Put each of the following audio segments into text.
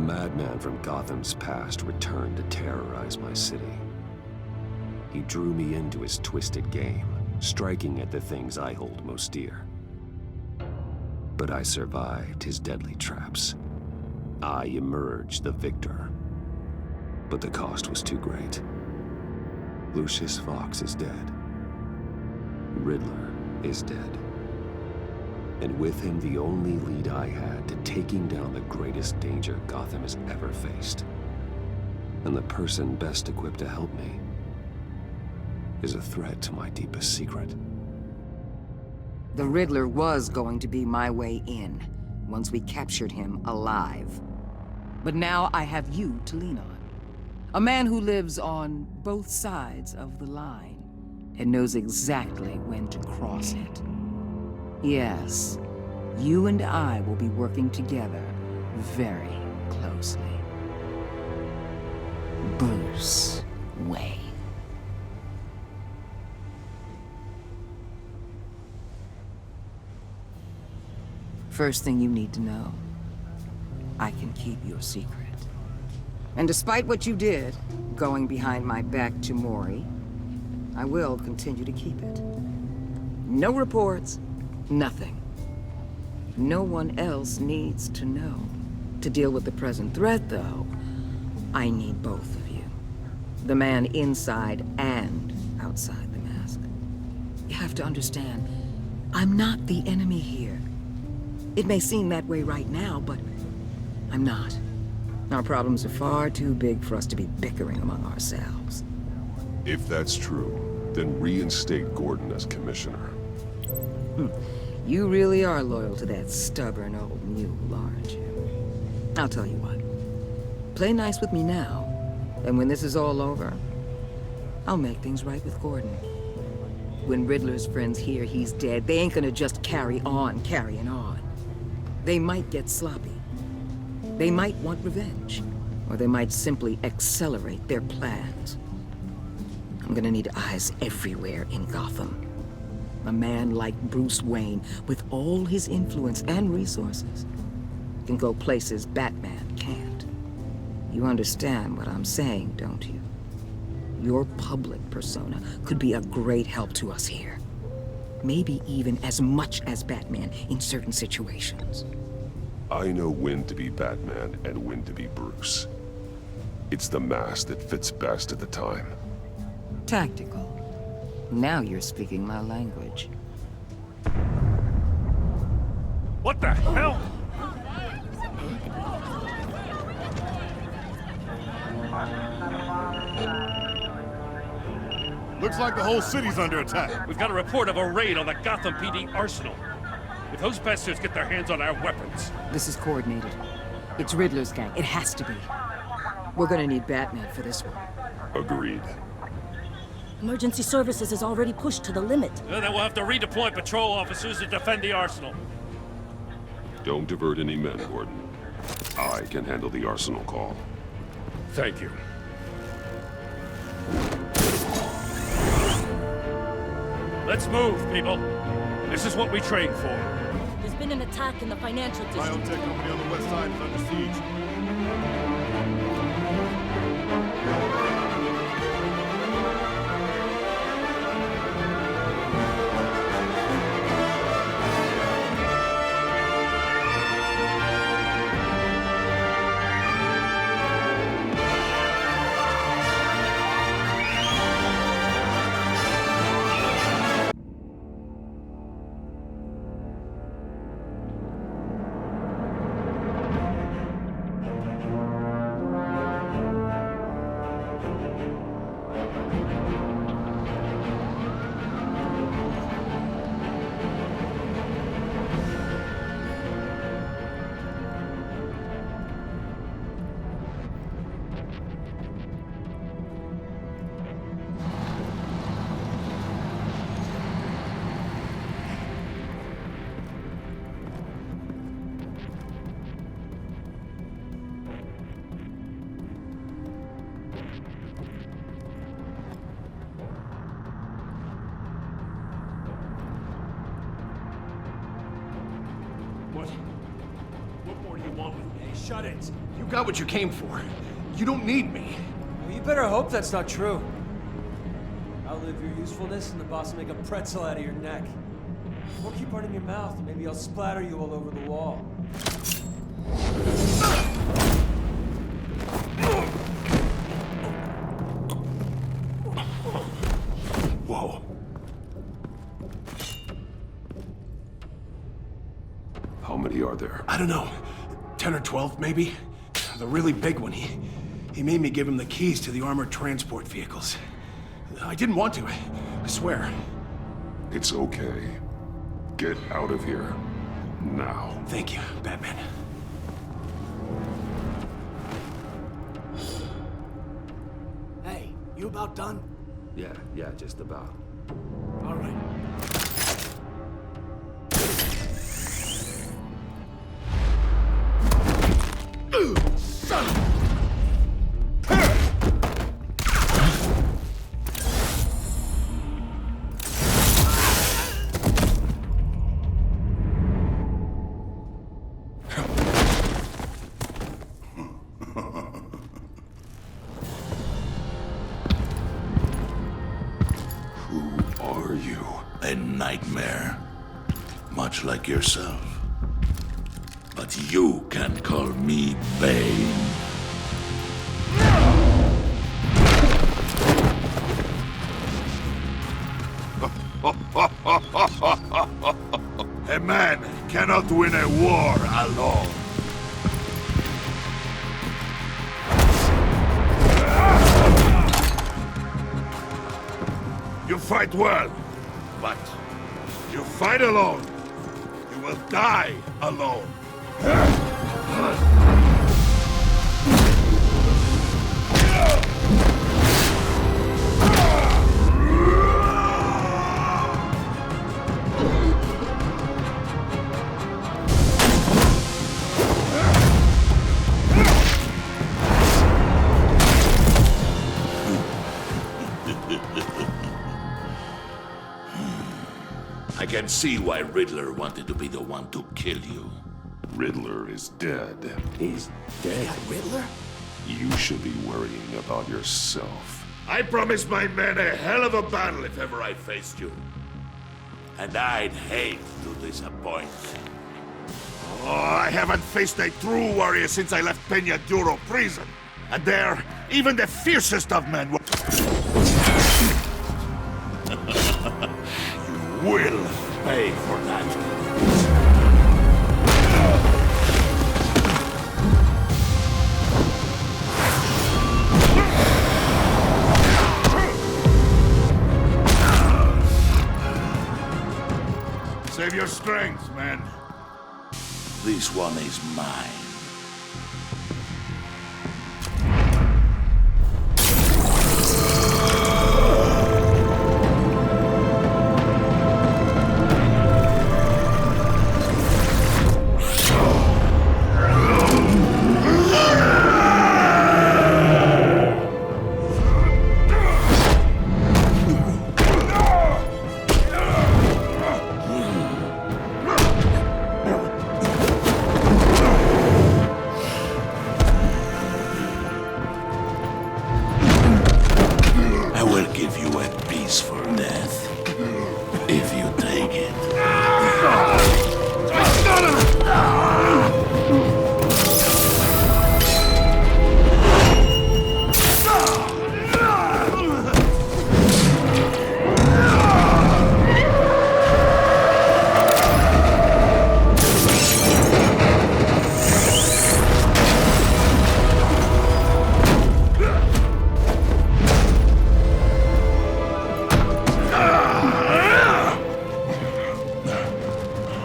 madman from Gotham's past returned to terrorize my city. He drew me into his twisted game, striking at the things I hold most dear. But I survived his deadly traps. I emerged the victor. But the cost was too great. Lucius Fox is dead. Riddler is dead. And with him, the only lead I had to taking down the greatest danger Gotham has ever faced. And the person best equipped to help me is a threat to my deepest secret. The Riddler was going to be my way in, once we captured him alive. But now I have you to lean on. A man who lives on both sides of the line and knows exactly when to cross it. Yes, you and I will be working together very closely. Bruce Wayne. First thing you need to know, I can keep your secret. And despite what you did, going behind my back to Mori, I will continue to keep it. No reports, nothing. No one else needs to know. To deal with the present threat, though, I need both of you. The man inside and outside the mask. You have to understand, I'm not the enemy here. It may seem that way right now, but I'm not. Our problems are far too big for us to be bickering among ourselves. If that's true, then reinstate Gordon as commissioner. You really are loyal to that stubborn old mule, aren't you? I'll tell you what. Play nice with me now, and when this is all over, I'll make things right with Gordon. When Riddler's friends hear he's dead, they ain't gonna just carry on carrying on. They might get sloppy. They might want revenge, or they might simply accelerate their plans. I'm gonna need eyes everywhere in Gotham. A man like Bruce Wayne, with all his influence and resources, can go places Batman can't. You understand what I'm saying, don't you? Your public persona could be a great help to us here. Maybe even as much as Batman in certain situations. I know when to be Batman and when to be Bruce. It's the mask that fits best at the time. Tactical. Now you're speaking my language. What the hell? Looks like the whole city's under attack. We've got a report of a raid on the Gotham PD arsenal. If those bastards get their hands on our weapons... This is coordinated. It's Riddler's gang. It has to be. We're gonna need Batman for this one. Agreed. Emergency services is already pushed to the limit. Then we'll have to redeploy patrol officers to defend the arsenal. Don't divert any men, Gordon. I can handle the arsenal call. Thank you. Let's move, people. This is what we trained for. There's been an attack in the financial district. Biotech company on the west side is under siege. What more do you want with me? Shut it. You got what you came for. You don't need me. Well, you better hope that's not true. Outlive your usefulness and the boss will make a pretzel out of your neck. Or keep running your mouth, and maybe I'll splatter you all over the wall. Whoa. How many are there? I don't know. 10 or 12, maybe? The really big one, he made me give him the keys to the armored transport vehicles. I didn't want to, I swear. It's okay. Get out of here. Now. Thank you, Batman. Hey, you about done? Yeah, just about. All right. Son of a... A nightmare, much like yourself. But you can call me Bane. A man cannot win a war alone. You fight well. But you fight alone, you will die alone. I can see why Riddler wanted to be the one to kill you. Riddler is dead. He's dead. Riddler? You should be worrying about yourself. I promised my men a hell of a battle if ever I faced you. And I'd hate to disappoint. Oh, I haven't faced a true warrior since I left Peña Duro prison. And there, even the fiercest of men will pay for that. Save your strength, man. This one is mine.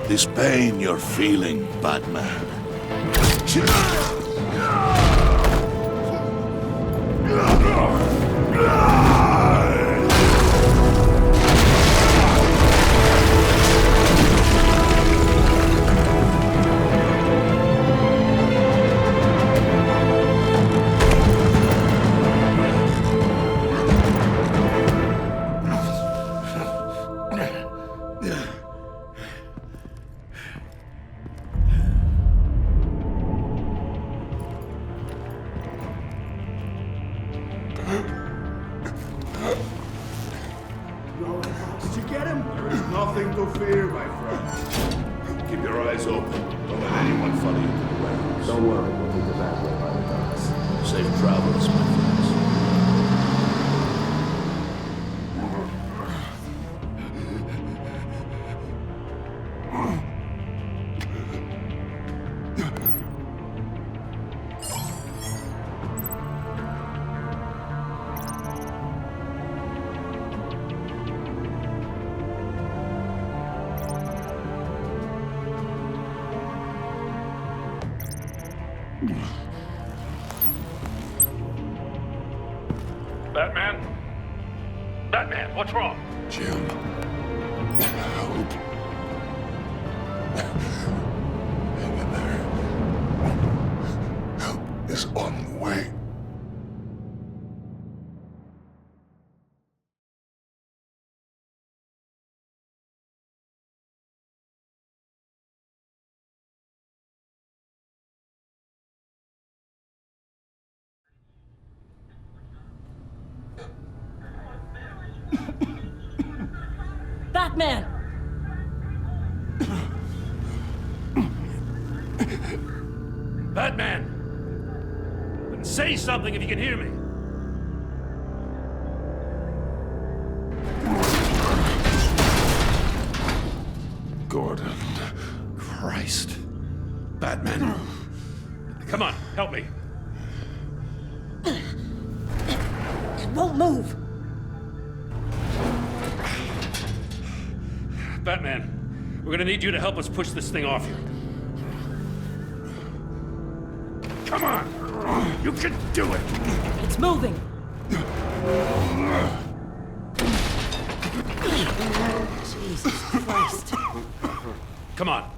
This pain you're feeling, Batman. get him? There is nothing to fear, my friend. Keep your eyes open. Don't let anyone follow you to the warehouse. Don't worry, we'll take the back way by the docks. Safe travels, my friends. Batman? Batman, what's wrong? Jim. Help. Hang in there. Help is on the way. Batman! Batman! Say something if you can hear me. Gordon. Christ. Batman. Come on, help me. It won't move! Batman, we're gonna need you to help us push this thing off you. Come on! You can do it! It's moving! Jesus Christ. Come on.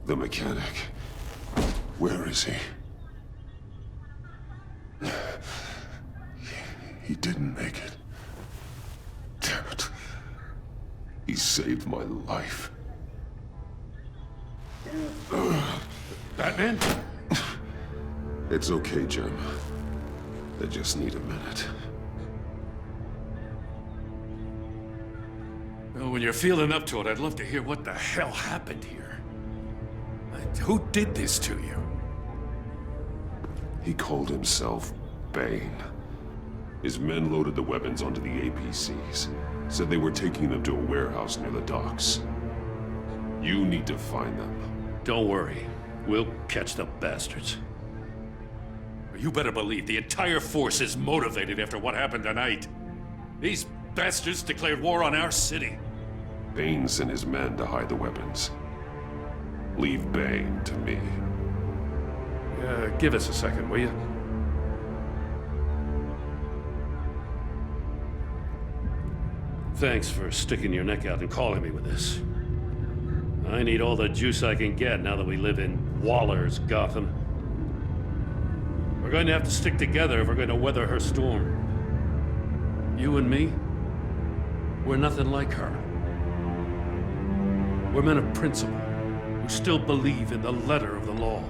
The mechanic. Where is he? He didn't make it. Damn it. He saved my life. Batman? It's okay, Jim. I just need a minute. Well, when you're feeling up to it, I'd love to hear what the hell happened here. Who did this to you? He called himself Bane. His men loaded the weapons onto the APCs. Said they were taking them to a warehouse near the docks. You need to find them. Don't worry. We'll catch the bastards. You better believe the entire force is motivated after what happened tonight. These bastards declared war on our city. Bane sent his men to hide the weapons. Leave Bane to me. Give us a second, will you? Thanks for sticking your neck out and calling me with this. I need all the juice I can get now that we live in Waller's Gotham. We're going to have to stick together if we're going to weather her storm. You and me, we're nothing like her. We're men of principle who still believe in the letter of the law.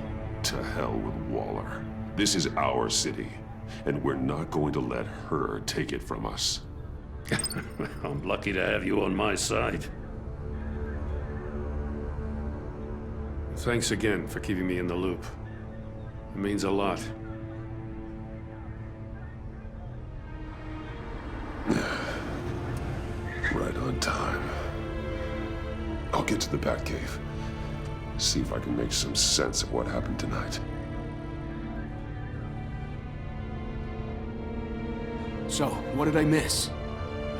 To hell with Waller. This is our city, and we're not going to let her take it from us. I'm lucky to have you on my side. Thanks again for keeping me in the loop. It means a lot. Right on time. I'll get to the Batcave. See if I can make some sense of what happened tonight. So, what did I miss?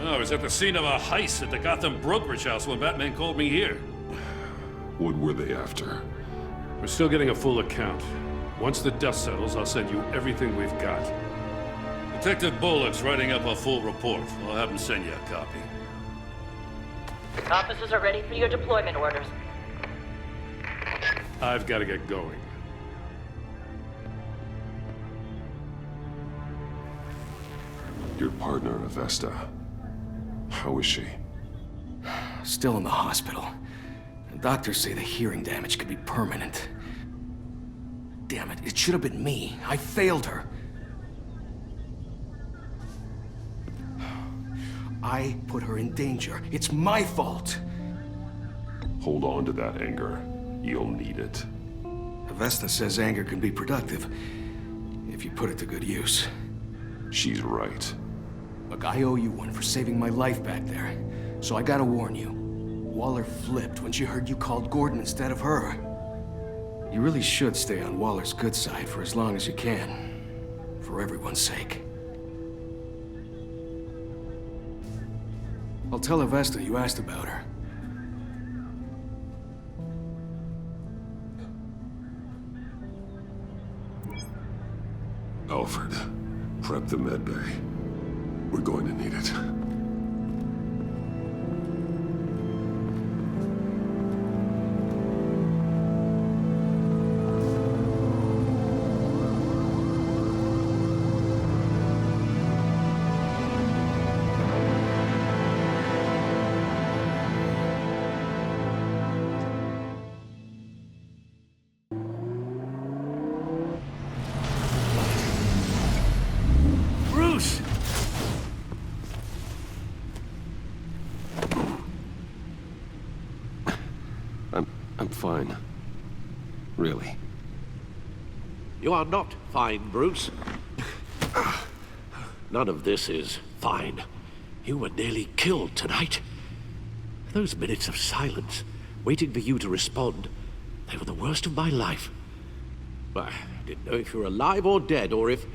I was at the scene of a heist at the Gotham brokerage house when Batman called me here. What were they after? We're still getting a full account. Once the dust settles, I'll send you everything we've got. Detective Bullock's writing up a full report. I'll have him send you a copy. Officers are ready for your deployment orders. I've got to get going. Your partner, Avesta. How is she? Still in the hospital. The doctors say the hearing damage could be permanent. damn it. It should have been me. I failed her. I put her in danger. It's my fault. Hold on to that anger. You'll need it. Avesta says anger can be productive, if you put it to good use. She's right. Look, I owe you one for saving my life back there. So I gotta warn you. Waller flipped when she heard you called Gordon instead of her. You really should stay on Waller's good side for as long as you can. For everyone's sake. I'll tell Avesta you asked about her. Alfred, prep the med bay. We're going to need it. I'm fine. Really. You are not fine, Bruce. None of this is fine. You were nearly killed tonight. Those minutes of silence, waiting for you to respond, they were the worst of my life. I didn't know if you were alive or dead, or if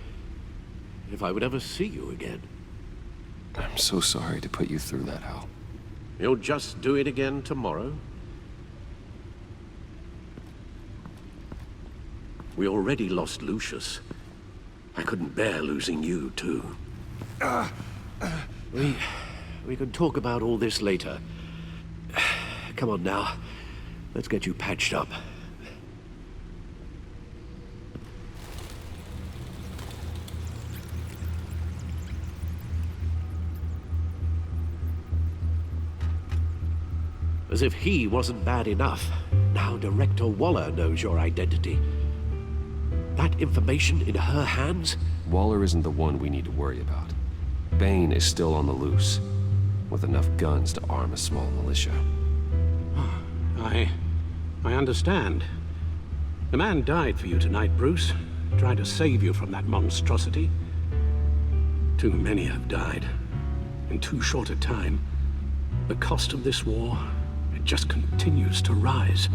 I would ever see you again. I'm so sorry to put you through that, Al. You'll just do it again tomorrow? We already lost Lucius. I couldn't bear losing you, too. We can talk about all this later. Come on now. Let's get you patched up. As if he wasn't bad enough, now Director Waller knows your identity. That information in her hands? Waller isn't the one we need to worry about. Bane is still on the loose, with enough guns to arm a small militia. I understand. The man died for you tonight, Bruce. Tried to save you from that monstrosity. Too many have died. In too short a time. The cost of this war, it just continues to rise.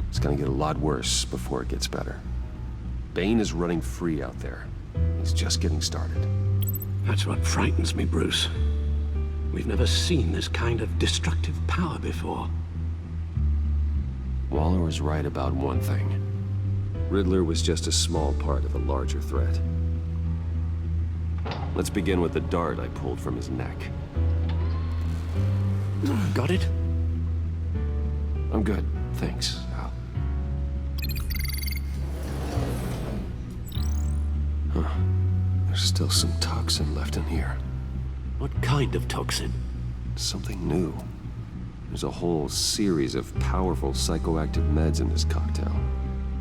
It's gonna get a lot worse before it gets better. Bane is running free out there. He's just getting started. That's what frightens me, Bruce. We've never seen this kind of destructive power before. Waller was right about one thing. Riddler was just a small part of a larger threat. Let's begin with the dart I pulled from his neck. Got it? I'm good, thanks, Al. Huh. There's still some toxin left in here. What kind of toxin? Something new. There's a whole series of powerful psychoactive meds in this cocktail.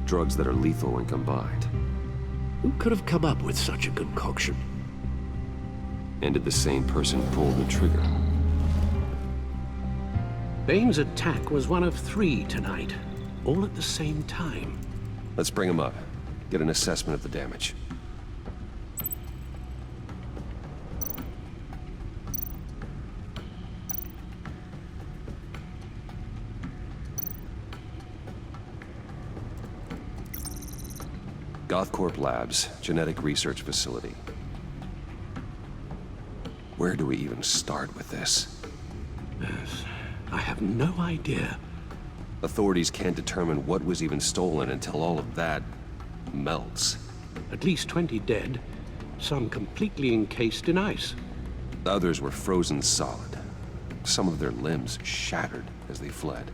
Drugs that are lethal when combined. Who could have come up with such a concoction? And did the same person pull the trigger? Bane's attack was one of 3 tonight, all at the same time. Let's bring him up. Get an assessment of the damage. Gothcorp Labs, genetic research facility. Where do we even start with this? Yes, I have no idea. Authorities can't determine what was even stolen until all of that melts. At least 20 dead, some completely encased in ice. Others were frozen solid. Some of their limbs shattered as they fled.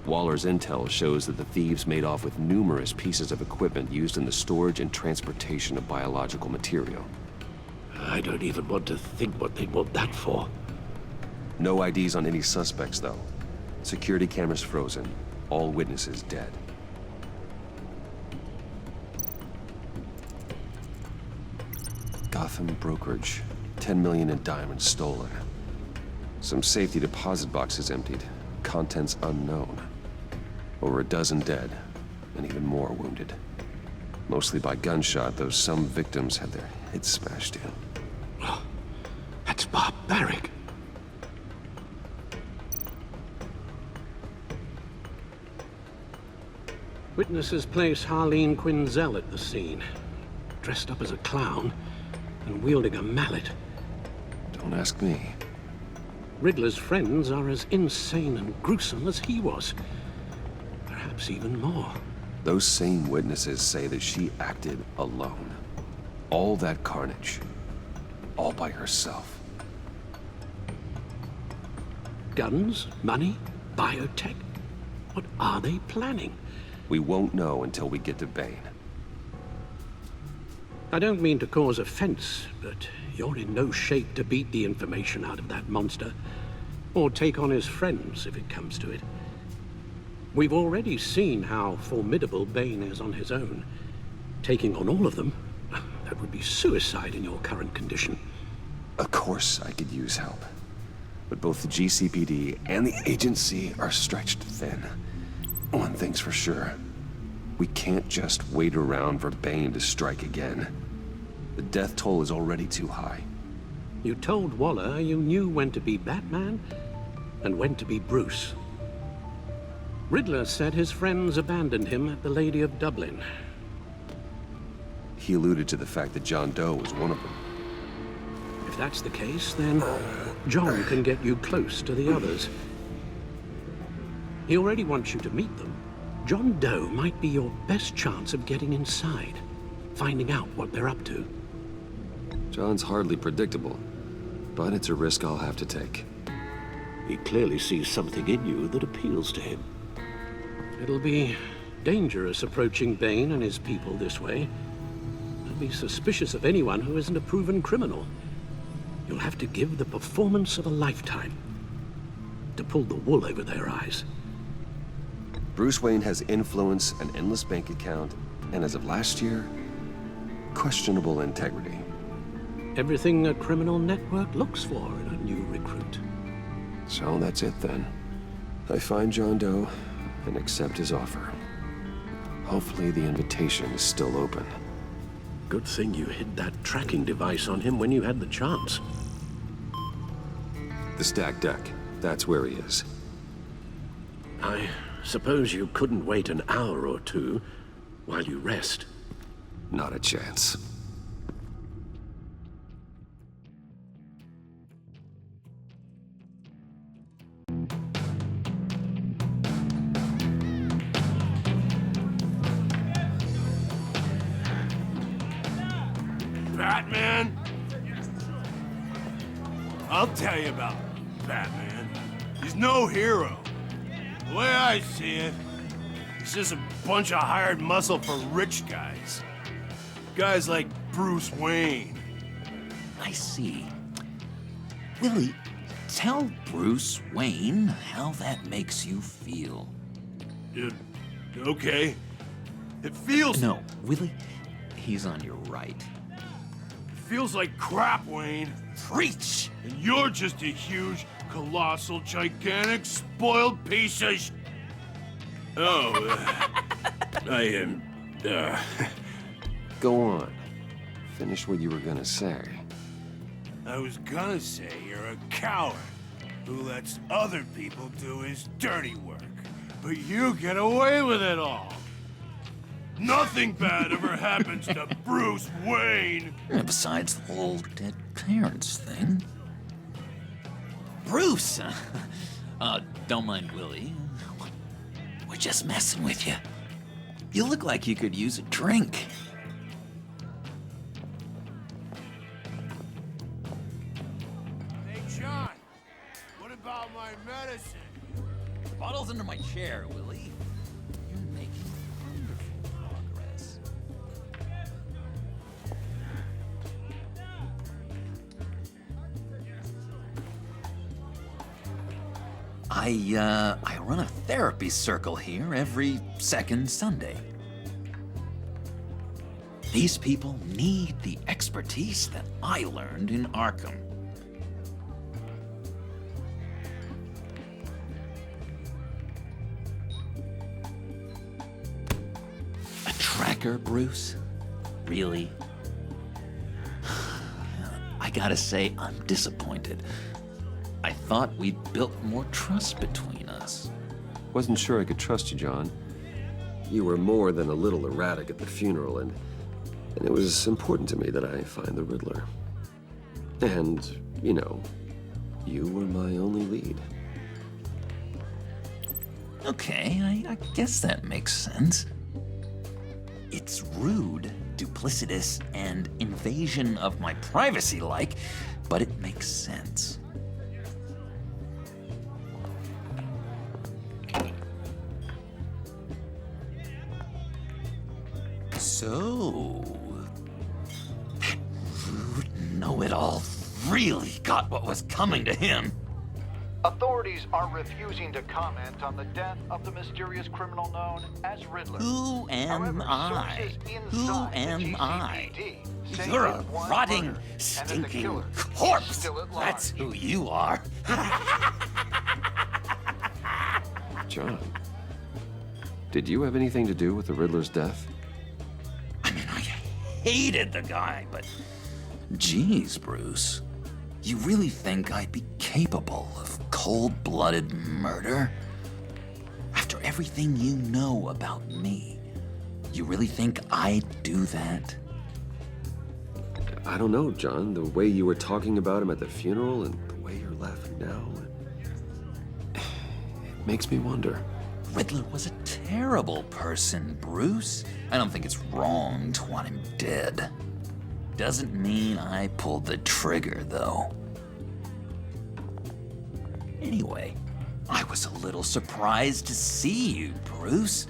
Waller's intel shows that the thieves made off with numerous pieces of equipment used in the storage and transportation of biological material. I don't even want to think what they'd want that for. No IDs on any suspects, though. Security cameras frozen. All witnesses dead. Gotham brokerage. 10 million in diamonds stolen. Some safety deposit boxes emptied. Contents unknown. Over a dozen dead, and even more wounded. Mostly by gunshot, though some victims had their heads smashed in. Oh, that's barbaric. Witnesses place Harleen Quinzel at the scene, dressed up as a clown and wielding a mallet. Don't ask me. Riddler's friends are as insane and gruesome as he was. Perhaps even more. Those same witnesses say that she acted alone. All that carnage. All by herself. Guns, money, biotech. What are they planning? We won't know until we get to Bane. I don't mean to cause offense, but you're in no shape to beat the information out of that monster, or take on his friends if it comes to it. We've already seen how formidable Bane is on his own. Taking on all of them, that would be suicide in your current condition. Of course I could use help. But both the GCPD and the agency are stretched thin. One thing's for sure. We can't just wait around for Bane to strike again. The death toll is already too high. You told Waller you knew when to be Batman and when to be Bruce. Riddler said his friends abandoned him at the Lady of Dublin. He alluded to the fact that John Doe was one of them. If that's the case, then John can get you close to the others. He already wants you to meet them. John Doe might be your best chance of getting inside, finding out what they're up to. John's hardly predictable, but it's a risk I'll have to take. He clearly sees something in you that appeals to him. It'll be dangerous approaching Bane and his people this way. They'll be suspicious of anyone who isn't a proven criminal. You'll have to give the performance of a lifetime to pull the wool over their eyes. Bruce Wayne has influence, an endless bank account, and as of last year, questionable integrity. Everything a criminal network looks for in a new recruit. So that's it then. I find John Doe and accept his offer. Hopefully the invitation is still open. Good thing you hid that tracking device on him when you had the chance. The stacked deck, that's where he is. I suppose you couldn't wait an hour or two while you rest. Not a chance. Batman? I'll tell you about Batman. He's no hero. The way I see it, he's just a bunch of hired muscle for rich guys. Guys like Bruce Wayne. I see. Willie, tell Bruce Wayne how that makes you feel. Okay. It feels... No, Willie, he's on your right. Feels like crap, Wayne. Preach! And you're just a huge, colossal, gigantic, spoiled piece of I am, Go on. Finish what you were gonna say. I was gonna say you're a coward who lets other people do his dirty work. But you get away with it all. Nothing bad ever happens to Bruce Wayne. Besides the whole dead parents thing. Bruce! Don't mind Willie. We're just messing with you. You look like you could use a drink. Hey, John. What about my medicine? The bottle's under my chair, Willie. You're making wonderful progress. I run a therapy circle here every second Sunday. These people need the expertise that I learned in Arkham. A tracker, Bruce? Really? I gotta say, I'm disappointed. I thought we'd built more trust between us. Wasn't sure I could trust you, John. You were more than a little erratic at the funeral, and it was important to me that I find the Riddler. And, you know, you were my only lead. Okay, I guess that makes sense. It's rude, duplicitous, and invasion of my privacy-like, but it makes sense. So, that rude know-it-all really got what was coming to him. Authorities are refusing to comment on the death of the mysterious criminal known as Riddler. Who am I? Who am I? You're a rotting, stinking corpse. That's who you are. John, did you have anything to do with the Riddler's death? I mean, I hated the guy, but geez, Bruce. You really think I'd be capable of cold-blooded murder? After everything you know about me, you really think I'd do that? I don't know, John. The way you were talking about him at the funeral and the way you're laughing now, it makes me wonder. Riddler was a terrible person, Bruce. I don't think it's wrong to want him dead. Doesn't mean I pulled the trigger, though. Anyway, I was a little surprised to see you, Bruce.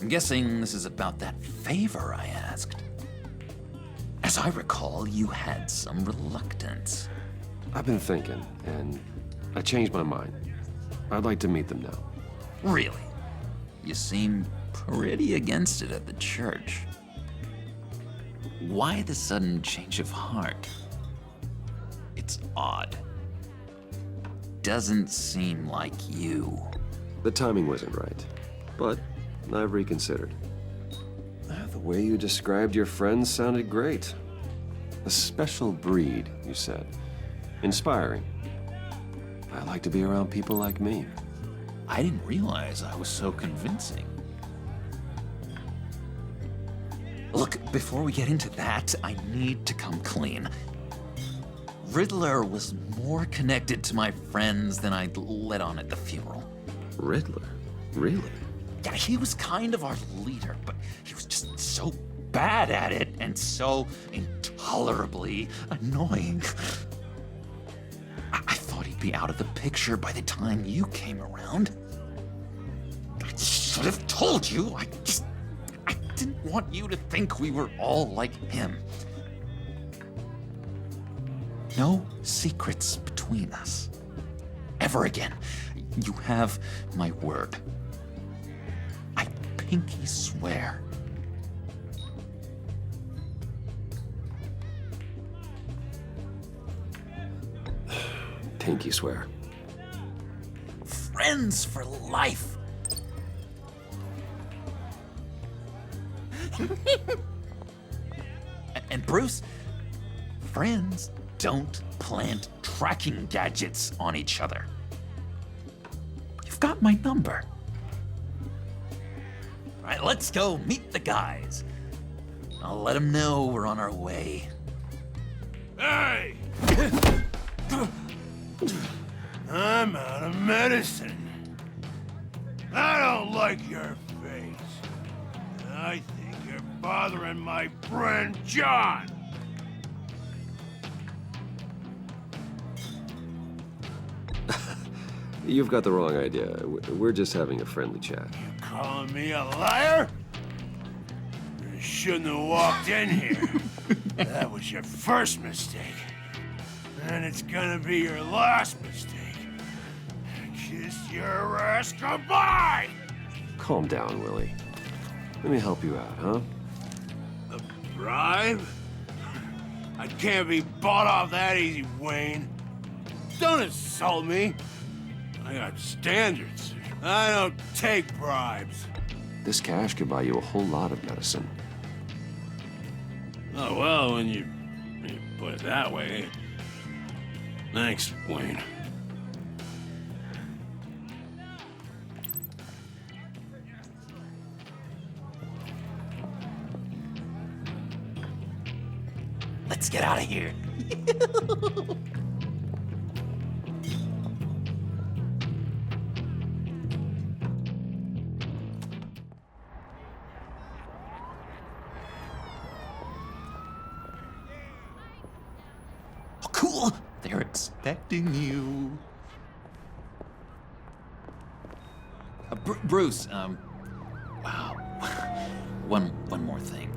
I'm guessing this is about that favor I asked. As I recall, you had some reluctance. I've been thinking, and I changed my mind. I'd like to meet them now. Really? You seem pretty against it at the church. Why the sudden change of heart? It's odd. Doesn't seem like you. The timing wasn't right, but I've reconsidered. The way you described your friends sounded great. A special breed, you said. Inspiring. I like to be around people like me. I didn't realize I was so convincing. Look, before we get into that, I need to come clean. Riddler was more connected to my friends than I'd let on at the funeral. Riddler? Really? Yeah, he was kind of our leader, but he was just so bad at it and so intolerably annoying. I thought he'd be out of the picture by the time you came around. I should have told you. I didn't want you to think we were all like him. No secrets between us. Ever again. You have my word. I pinky swear. Pinky swear. Friends for life. And Bruce, friends don't plant tracking gadgets on each other. You've got my number. All right, let's go meet the guys. I'll let them know we're on our way. Hey! I'm out of medicine. I don't like your face. I think you're bothering my friend John. You've got the wrong idea. We're just having a friendly chat. You calling me a liar? You shouldn't have walked in here. That was your first mistake. And it's gonna be your last mistake. kiss your ass goodbye! Calm down, Willie. Let me help you out, huh? A bribe? I can't be bought off that easy, Wayne. Don't insult me. I got standards. I don't take bribes. This cash could buy you a whole lot of medicine. Oh, well, when you put it that way. Thanks, Wayne. Let's get out of here. Oh, cool. They're expecting you. Bruce, wow. One more thing.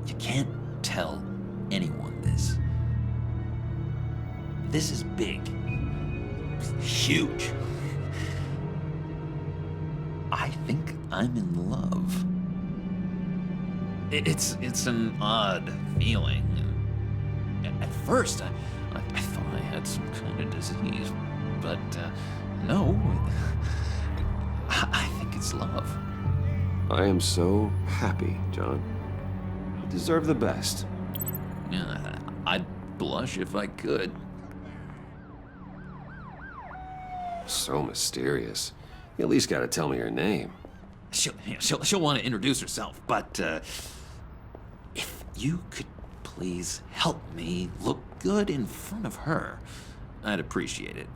You can't tell anyone this. This is big. Huge. I think I'm in love. It's an odd feeling. At first, I thought I had some kind of disease, but no. I think it's love. I am so happy, John. You deserve the best. Yeah, I'd blush if I could. So mysterious. You at least gotta tell me her name. She'll want to introduce herself, but if you could please help me look good in front of her, I'd appreciate it.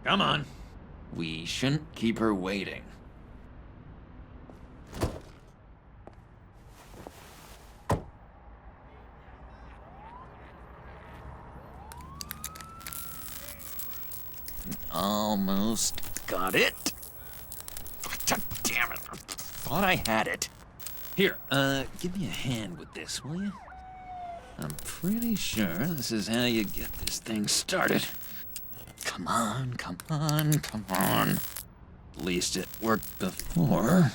Come on. We shouldn't keep her waiting. Almost got it. Damn it. I thought I had it. Here, give me a hand with this, will you? I'm pretty sure this is how you get this thing started. Come on, come on, come on. At least it worked before.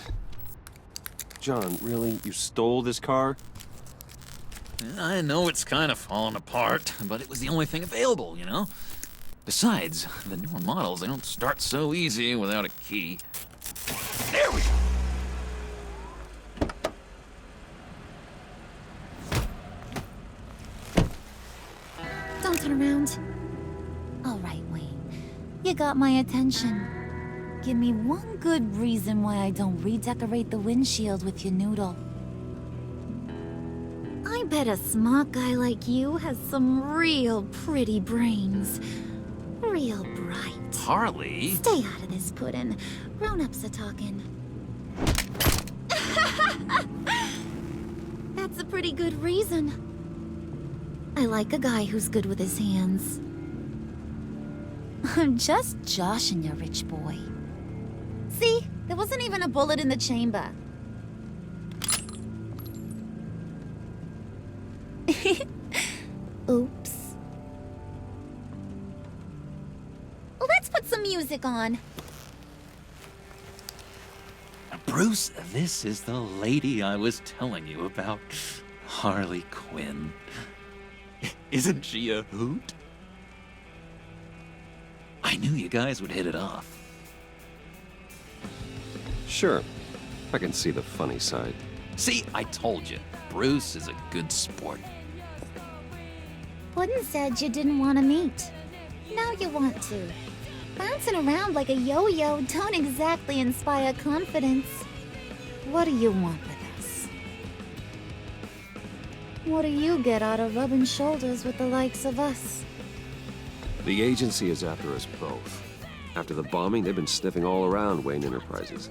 John, really? You stole this car? I know it's kind of falling apart, but it was the only thing available, you know? Besides, the newer models, they don't start so easy without a key. There we go! Don't turn around. All right, Wayne. You got my attention. Give me one good reason why I don't redecorate the windshield with your noodle. I bet a smart guy like you has some real pretty brains. Real bright. Harley? Stay out of this, Puddin'. Grown-ups are talking. That's a pretty good reason. I like a guy who's good with his hands. I'm just joshing you, rich boy. See? There wasn't even a bullet in the chamber. Oops. Let's put some music on. Bruce, this is the lady I was telling you about. Harley Quinn. Isn't she a hoot? I knew you guys would hit it off. Sure. I can see the funny side. See, I told you. Bruce is a good sport. Puddin' said you didn't want to meet. Now you want to. Bouncing around like a yo-yo don't exactly inspire confidence. What do you want with us? What do you get out of rubbing shoulders with the likes of us? The agency is after us both. After the bombing, they've been sniffing all around Wayne Enterprises.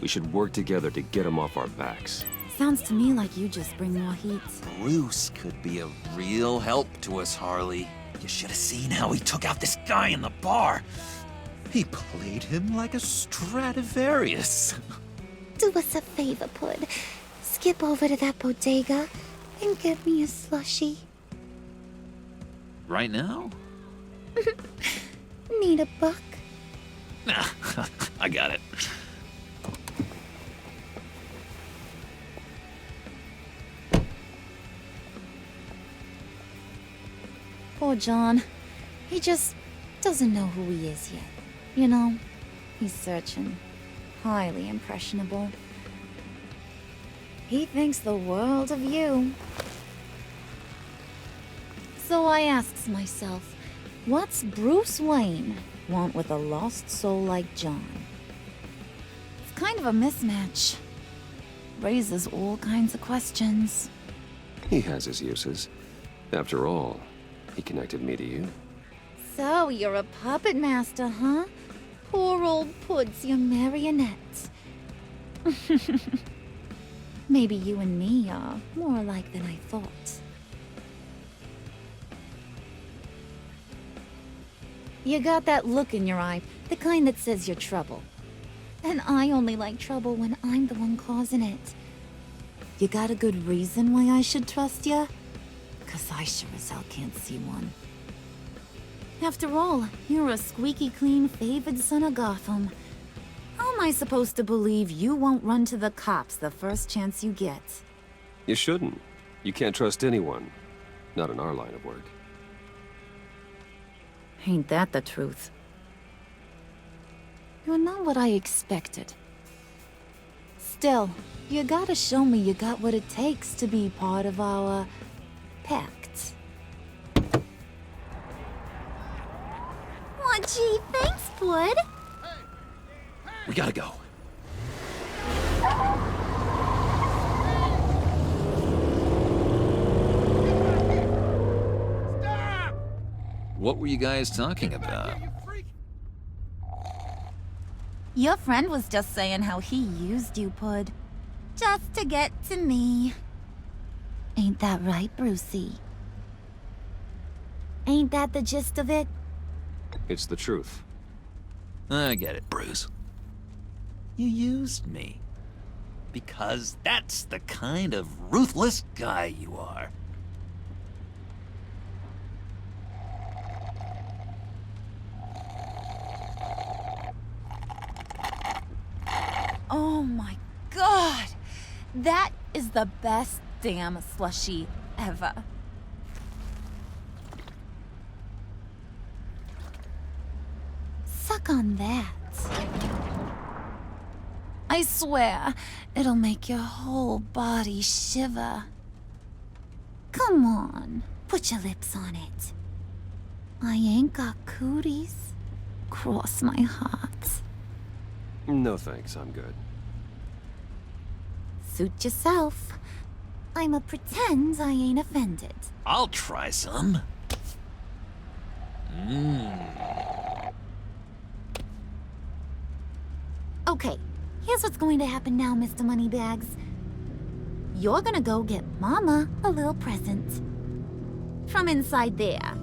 We should work together to get them off our backs. Sounds to me like you just bring more heat. Bruce could be a real help to us, Harley. You should have seen how he took out this guy in the bar. He played him like a Stradivarius. Do us a favor, Pud. Skip over to that bodega and get me a slushie. Right now? Need a book? Nah, I got it. Poor John. He just doesn't know who he is yet. You know, he's searching. Highly impressionable. He thinks the world of you. So I asks myself, what's Bruce Wayne want with a lost soul like John? It's kind of a mismatch. Raises all kinds of questions. He has his uses. After all, he connected me to you. So you're a puppet master, huh? Poor old Pudd's your marionette. Maybe you and me are more alike than I thought. You got that look in your eye, the kind that says you're trouble. And I only like trouble when I'm the one causing it. You got a good reason why I should trust you? 'Cause I sure as hell can't see one. After all, you're a squeaky clean favored son of Gotham. How am I supposed to believe you won't run to the cops the first chance you get? You shouldn't. You can't trust anyone. Not in our line of work. Ain't that the truth? You're not what I expected. Still, you gotta show me you got what it takes to be part of our pact. Aw, gee, thanks, Bud. We gotta go. Stop! What were you guys talking about? Your friend was just saying how he used you, Pud. Just to get to me. Ain't that right, Brucey? Ain't that the gist of it? It's the truth. I get it, Bruce. You used me. Because that's the kind of ruthless guy you are. Oh my god! That is the best damn slushie ever. Suck on that. I swear, it'll make your whole body shiver. Come on, put your lips on it. I ain't got cooties. Cross my heart. No thanks, I'm good. Suit yourself. I'ma pretend I ain't offended. I'll try some. Okay, here's what's going to happen now, Mr. Moneybags. You're gonna go get Mama a little present. From inside there.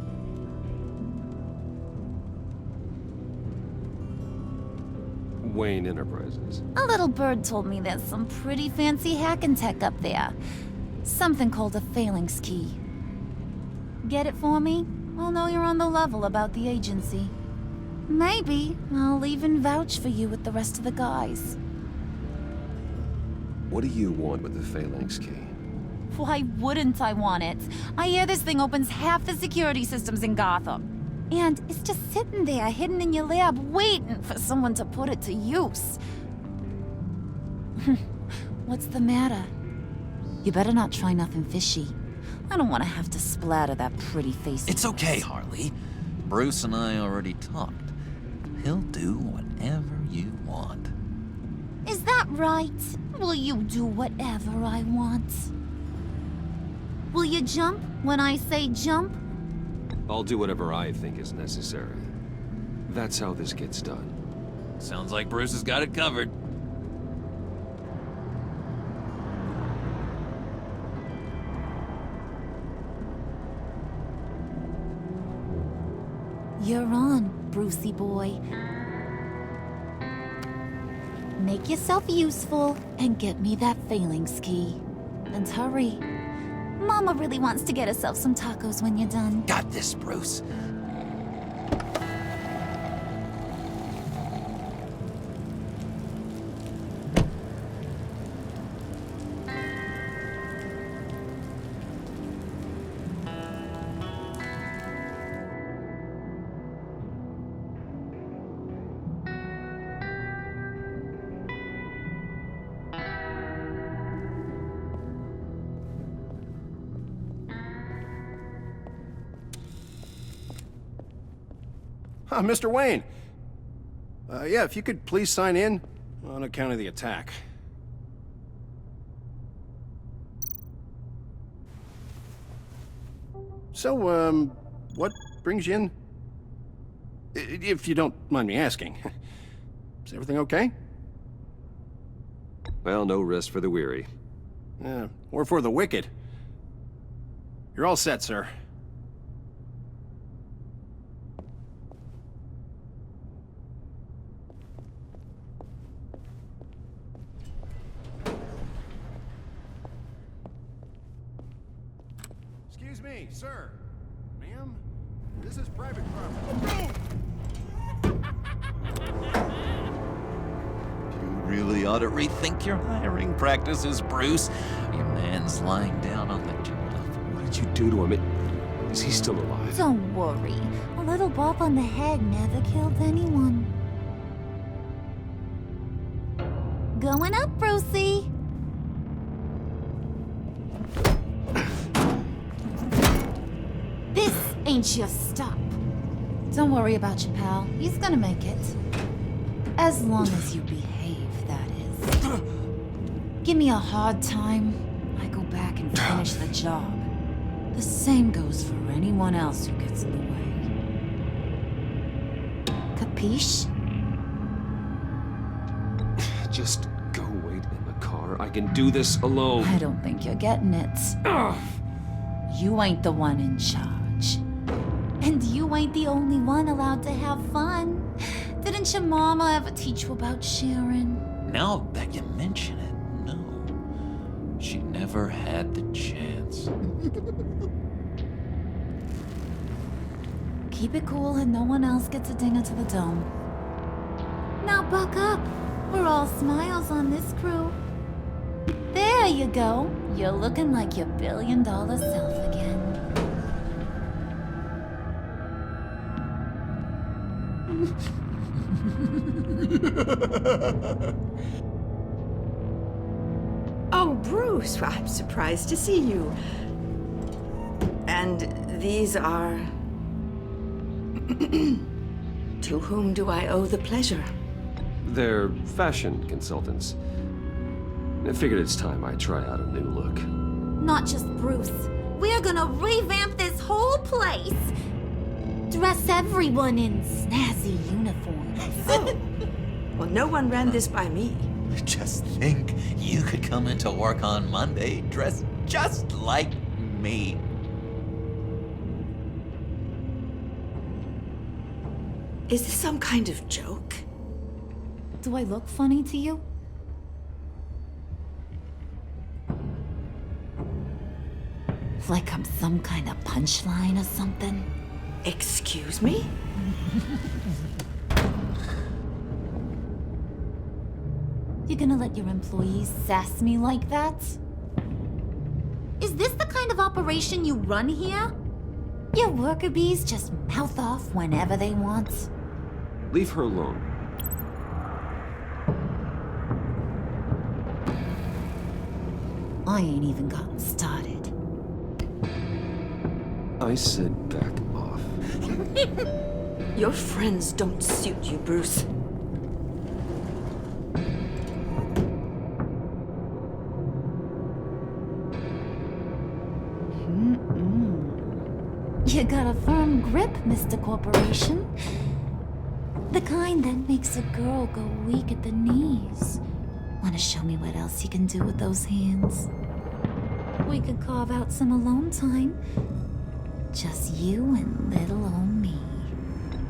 Wayne Enterprises. A little bird told me there's some pretty fancy hacking tech up there. Something called a phalanx key. Get it for me? I'll know you're on the level about the agency. Maybe I'll even vouch for you with the rest of the guys. What do you want with the phalanx key? Why wouldn't I want it? I hear this thing opens half the security systems in Gotham. And it's just sitting there, hidden in your lab, waiting for someone to put it to use. What's the matter? You better not try nothing fishy. I don't want to have to splatter that pretty face. It's okay, Harley. Bruce and I already talked. He'll do whatever you want. Is that right? Will you do whatever I want? Will you jump when I say jump? I'll do whatever I think is necessary. That's how this gets done. Sounds like Bruce has got it covered. You're on, Brucey boy. Make yourself useful and get me that phalanx key. And hurry. Mama really wants to get herself some tacos when you're done. Got this, Bruce. Mr. Wayne. Yeah, if you could please sign in on account of the attack. So, what brings you in? If you don't mind me asking. Is everything okay? Well, no rest for the weary. Or for the wicked. You're all set, sir. Excuse me, sir. Ma'am, this is private property. Really ought to rethink your hiring practices, Bruce. Your man's lying down on the job. What did you do to him? Is he still alive? Don't worry. A little bump on the head never killed anyone. Going up, Brucey. This ain't your stop. Don't worry about your pal. He's gonna make it. As long as you behave, that is. Give me a hard time, I go back and finish the job. The same goes for anyone else who gets in the way. Capiche? Just go wait in the car. I can do this alone. I don't think you're getting it. You ain't the one in charge. And you ain't the only one allowed to have fun. Didn't your mama ever teach you about sharing? Now that you mention it, no. She never had the chance. Keep it cool and no one else gets a dinger to the dome. Now buck up. We're all smiles on this crew. There you go. You're looking like your billion-dollar self again. Oh, Bruce, I'm surprised to see you. And these are... To whom do I owe the pleasure? They're fashion consultants. I figured it's time I try out a new look. Not just Bruce. We're gonna revamp this whole place. Dress everyone in snazzy uniforms. Oh. Well, no one ran this by me. Just think, you could come into work on Monday dressed just like me. Is this some kind of joke? Do I look funny to you? Like I'm some kind of punchline or something? Excuse me? You gonna let your employees sass me like that? Is this the kind of operation you run here? Your worker bees just mouth off whenever they want? Leave her alone. I ain't even gotten started. I said back off. Your friends don't suit you, Bruce. You got a firm grip, Mr. Corporation. The kind that makes a girl go weak at the knees. Wanna show me what else you can do with those hands? We could carve out some alone time. Just you and little old me.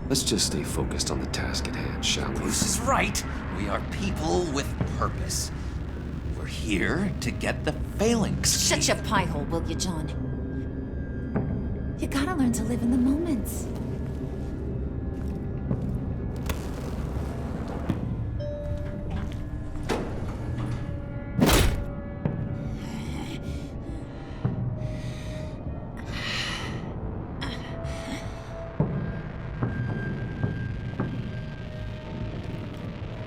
Let's just stay focused on the task at hand, shall we? Bruce is right. We are people with purpose. We're here to get the phalanx. Shut your pie hole, will you, John? You gotta learn to live in the moment.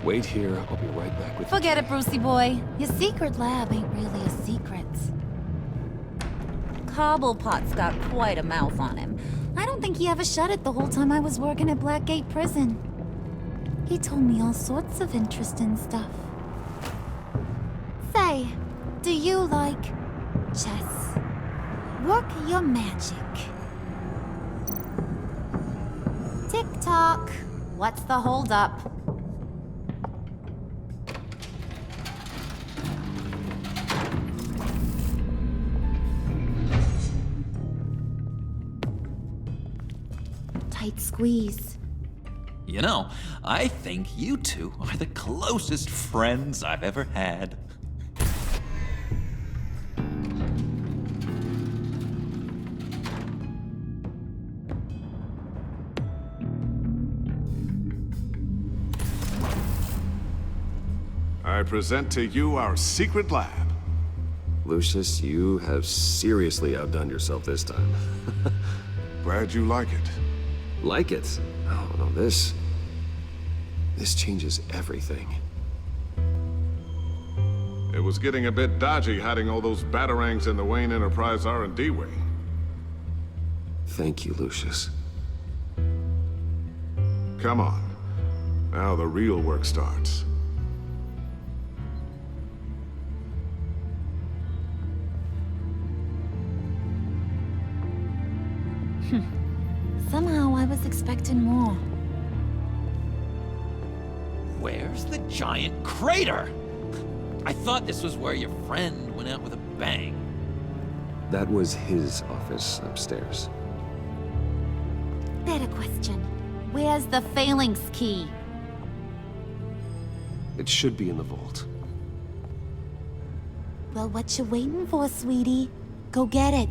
Wait here, I'll be right back with you. Forget it, Brucey boy. Your secret lab ain't really a secret. Cobblepot's got quite a mouth on him. I don't think he ever shut it the whole time I was working at Blackgate Prison. He told me all sorts of interesting stuff. Say, do you like chess? Work your magic. Tick-tock. What's the holdup? Tight squeeze. You know, I think you two are the closest friends I've ever had. I present to you our secret lab. Lucius, you have seriously outdone yourself this time. Glad you like it. Like it? Oh, no, this changes everything. It was getting a bit dodgy hiding all those batarangs in the Wayne Enterprise R&D wing. Thank you, Lucius. Come on. Now the real work starts. Somehow I was expecting more. Where's the giant crater? I thought this was where your friend went out with a bang. That was his office upstairs. Better question. Where's the phalanx key? It should be in the vault. Well, what you waiting for, sweetie? Go get it.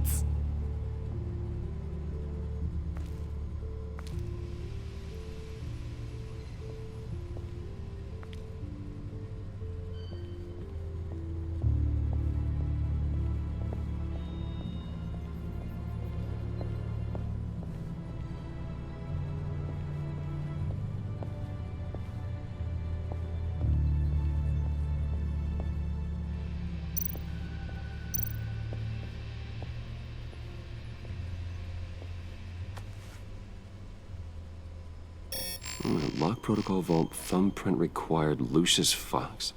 Lock protocol vault thumbprint required Lucius Fox.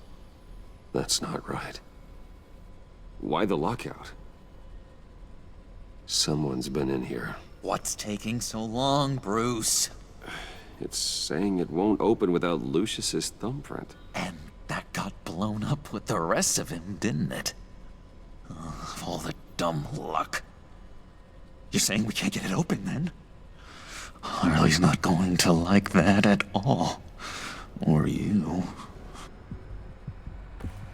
That's not right. Why the lockout? Someone's been in here. What's taking so long, Bruce? It's saying it won't open without Lucius's thumbprint. And that got blown up with the rest of him, didn't it? Oh, all the dumb luck. You're saying we can't get it open, then? Harley's not going to like that at all. Or you.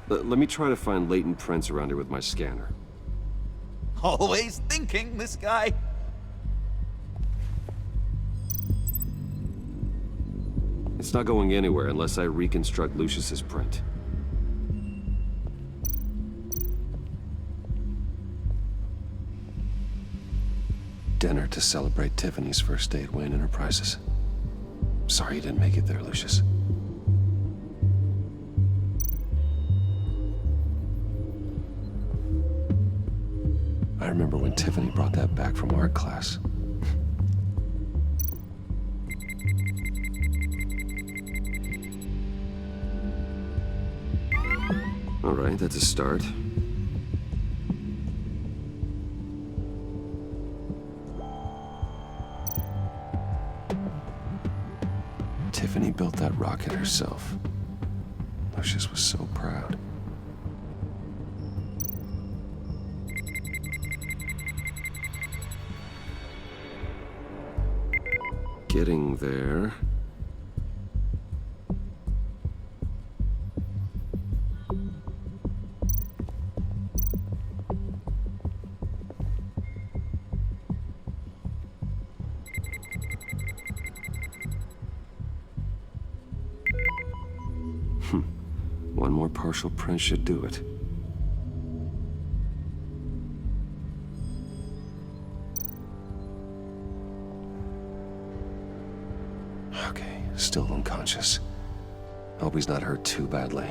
Let me try to find latent prints around here with my scanner. Always thinking, this guy. It's not going anywhere unless I reconstruct Lucius's print. Dinner to celebrate Tiffany's first day at Wayne Enterprises. Sorry you didn't make it there, Lucius. I remember when Tiffany brought that back from art class. All right, that's a start. Tiffany built that rocket herself. Lucius was so proud. Getting there. One more partial print should do it. Okay, still unconscious. Hope he's not hurt too badly.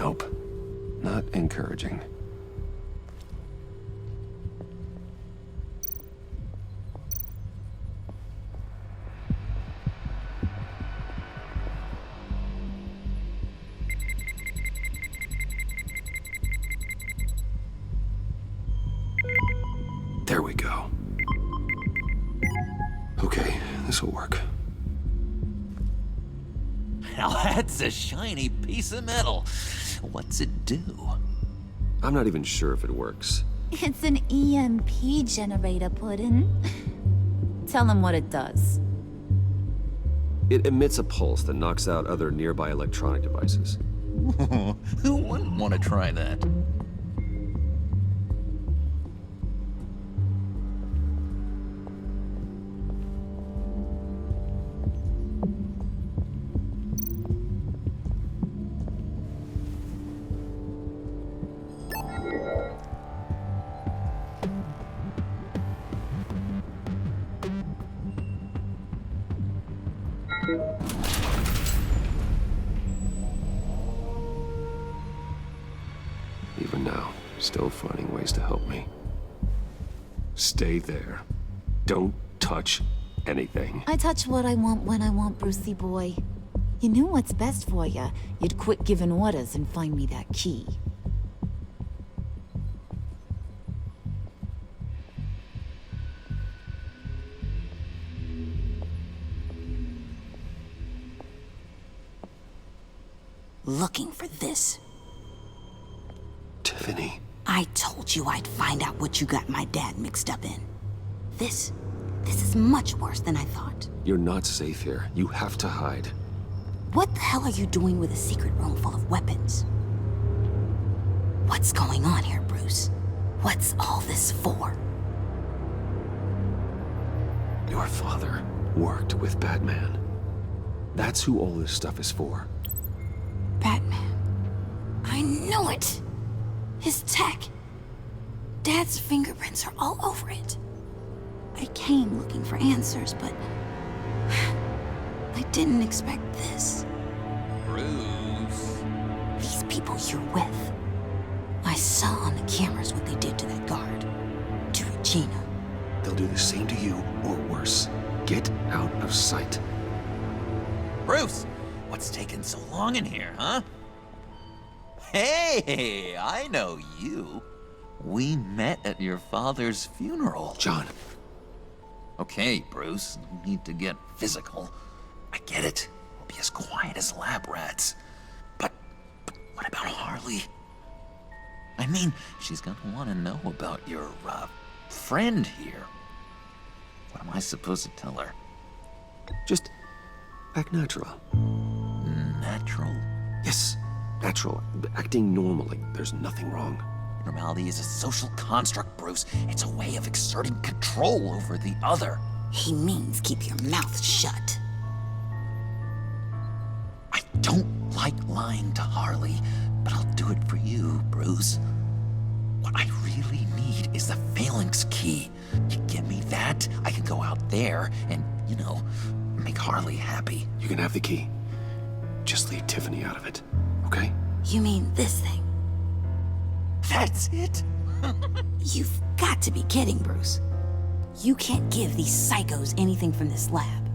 Nope. Not encouraging. There we go. Okay, this'll work. Now that's a shiny piece of metal. What's it do? I'm not even sure if it works. It's an EMP generator, Puddin'. Tell him what it does. It emits a pulse that knocks out other nearby electronic devices. Who wouldn't want to try that? Even now, still finding ways to help me. Stay there. Don't touch anything. I touch what I want when I want, Brucey boy. You knew what's best for you. You'd quit giving orders and find me that key. Looking for this. Tiffany. I told you I'd find out what you got my dad mixed up in. This is much worse than I thought. You're not safe here. You have to hide. What the hell are you doing with a secret room full of weapons? What's going on here, Bruce? What's all this for? Your father worked with Batman. That's who all this stuff is for. Batman. I knew it! His tech. Dad's fingerprints are all over it. I came looking for answers, but I didn't expect this. Bruce. These people you're with. I saw on the cameras what they did to that guard. To Regina. They'll do the same to you, or worse. Get out of sight. Bruce, what's taking so long in here, huh? Hey, I know you. We met at your father's funeral. John. Okay, Bruce, no need to get physical. I get it. We'll be as quiet as lab rats. But what about Harley? I mean, she's gonna want to know about your, friend here. What am I supposed to tell her? Just act natural. Natural? Yes, natural. Acting normally. There's nothing wrong. Normality is a social construct, Bruce. It's a way of exerting control over the other. He means keep your mouth shut. I don't like lying to Harley, but I'll do it for you, Bruce. What I really need is the phalanx key. You give me that, I can go out there and, you know, make Harley happy. You can have the key. Just leave Tiffany out of it, okay? You mean this thing? That's it? You've got to be kidding, Bruce. You can't give these psychos anything from this lab.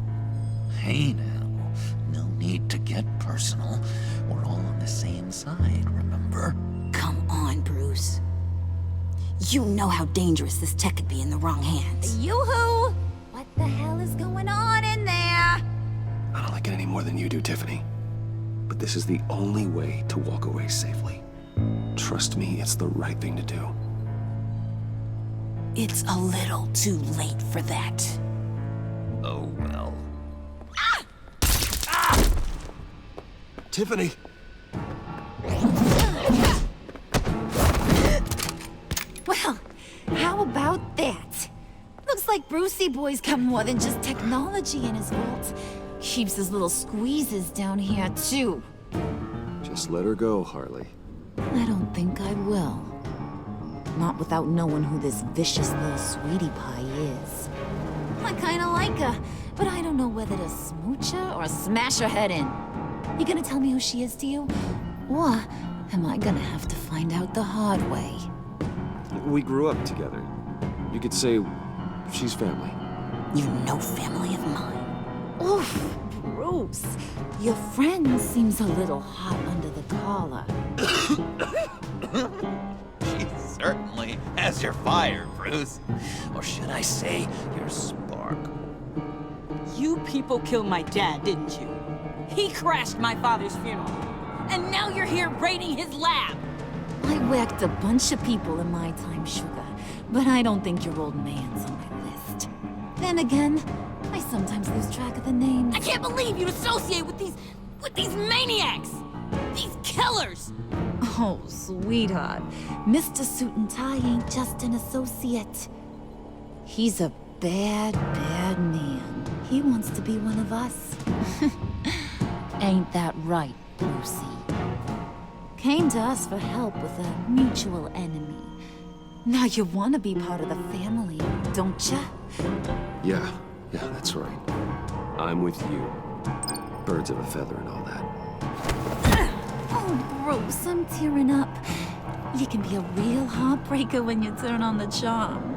Hey now, no need to get personal. We're all on the same side, remember? Come on, Bruce. You know how dangerous this tech could be in the wrong hands. Yoo-hoo! What the hell is going on in there? I don't like it any more than you do, Tiffany. But this is the only way to walk away safely. Trust me, it's the right thing to do. It's a little too late for that. Oh, well. Ah! Ah! Tiffany! Well, how about that? Looks like Brucey boy's got more than just technology in his vault. Keeps his little squeezes down here, too. Just let her go, Harley. I don't think I will. Not without knowing who this vicious little sweetie pie is. I kinda like her, but I don't know whether to smooch her or smash her head in. You gonna tell me who she is to you? Or am I gonna have to find out the hard way. We grew up together. You could say she's family. You're no family of mine. Oof, Bruce. Your friend seems a little hot under the collar. She certainly has your fire, Bruce. Or should I say, your spark. You people killed my dad, didn't you? He crashed my father's funeral. And now you're here raiding his lab! I whacked a bunch of people in my time, Sugar. But I don't think your old man's on my list. Then again, I sometimes lose track of the names. I can't believe you'd associate with these maniacs! These killers! Oh, sweetheart. Mr. Suit and Tie ain't just an associate. He's a bad, bad man. He wants to be one of us. Ain't that right, Brucey? Came to us for help with a mutual enemy. Now you want to be part of the family, don't ya? Yeah, that's right. I'm with you. Birds of a feather and all that. Oh, Bruce, I'm tearing up. You can be a real heartbreaker when you turn on the charm.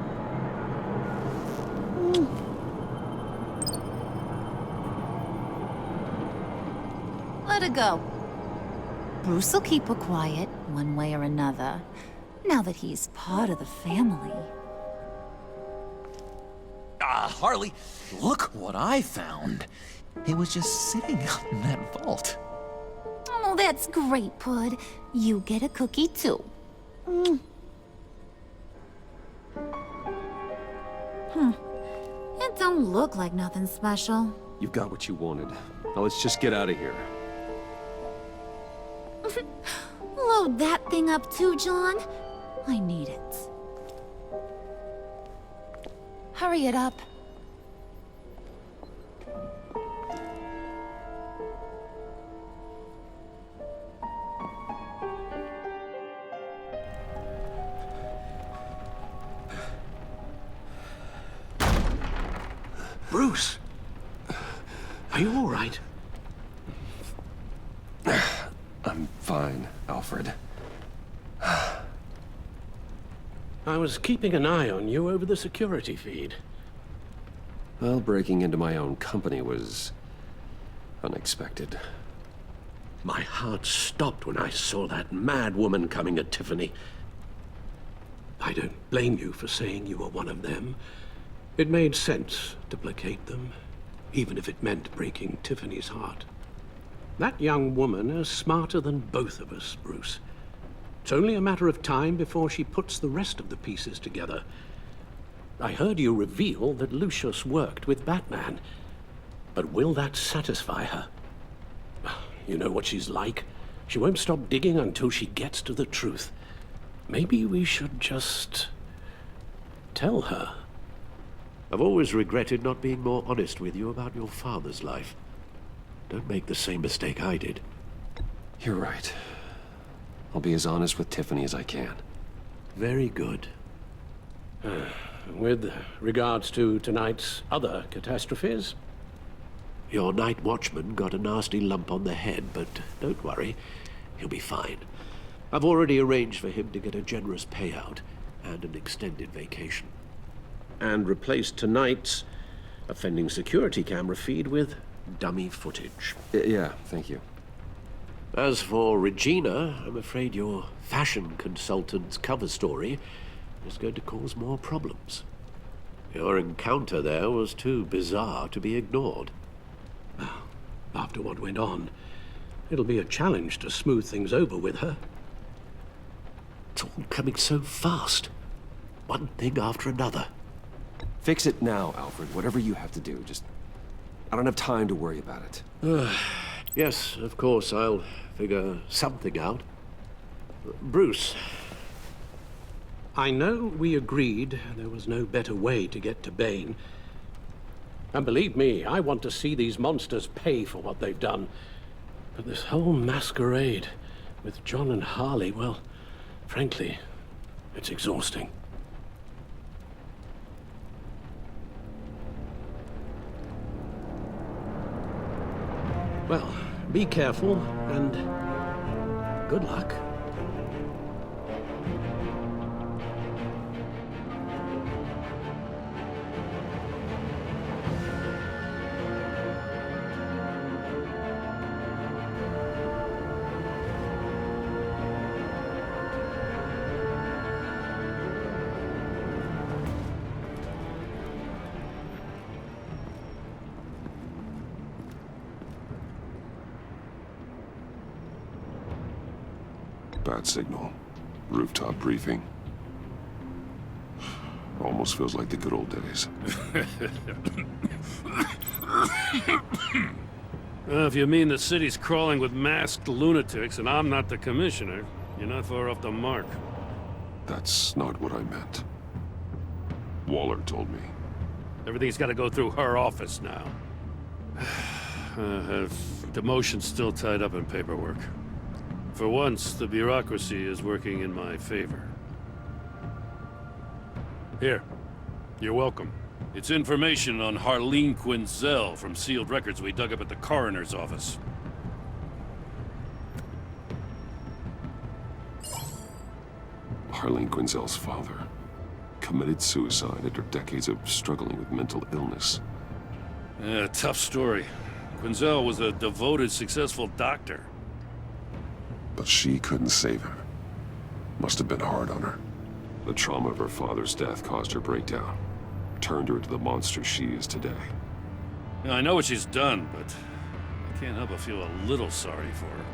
Let her go. Bruce will keep her quiet, one way or another, now that he's part of the family. Harley, look what I found. It was just sitting out in that vault. Oh, that's great, Pud. You get a cookie, too. It don't look like nothing special. You've got what you wanted. Now let's just get out of here. Load that thing up too, John. I need it. Hurry it up. Bruce! Are you all right? I'm fine, Alfred. I was keeping an eye on you over the security feed. Well, breaking into my own company was unexpected. My heart stopped when I saw that mad woman coming at Tiffany. I don't blame you for saying you were one of them. It made sense to placate them, even if it meant breaking Tiffany's heart. That young woman is smarter than both of us, Bruce. It's only a matter of time before she puts the rest of the pieces together. I heard you reveal that Lucius worked with Batman. But will that satisfy her? You know what she's like. She won't stop digging until she gets to the truth. Maybe we should just tell her. I've always regretted not being more honest with you about your father's life. Don't make the same mistake I did. You're right. I'll be as honest with Tiffany as I can. Very good. With regards to tonight's other catastrophes? Your night watchman got a nasty lump on the head, but don't worry. He'll be fine. I've already arranged for him to get a generous payout and an extended vacation. And replaced tonight's offending security camera feed with dummy footage. Yeah, thank you. As for Regina, I'm afraid your fashion consultant's cover story is going to cause more problems. Your encounter there was too bizarre to be ignored. Well, after what went on, it'll be a challenge to smooth things over with her. It's all coming so fast. One thing after another. Fix it now, Alfred. Whatever you have to do. Just... I don't have time to worry about it. Yes, of course, I'll figure something out. Bruce. I know we agreed there was no better way to get to Bane. And believe me, I want to see these monsters pay for what they've done. But this whole masquerade with John and Harley, well, frankly, it's exhausting. Well, be careful, and good luck. Bat signal. Rooftop briefing. Almost feels like the good old days. If you mean the city's crawling with masked lunatics and I'm not the commissioner, you're not far off the mark. That's not what I meant. Waller told me. Everything's got to go through her office now. Demotion's still tied up in paperwork. For once, the bureaucracy is working in my favor. Here. You're welcome. It's information on Harleen Quinzel from sealed records we dug up at the coroner's office. Harleen Quinzel's father committed suicide after decades of struggling with mental illness. Yeah, tough story. Quinzel was a devoted, successful doctor. But she couldn't save him. Must have been hard on her. The trauma of her father's death caused her breakdown. Turned her into the monster she is today. Yeah, I know what she's done, but I can't help but feel a little sorry for her.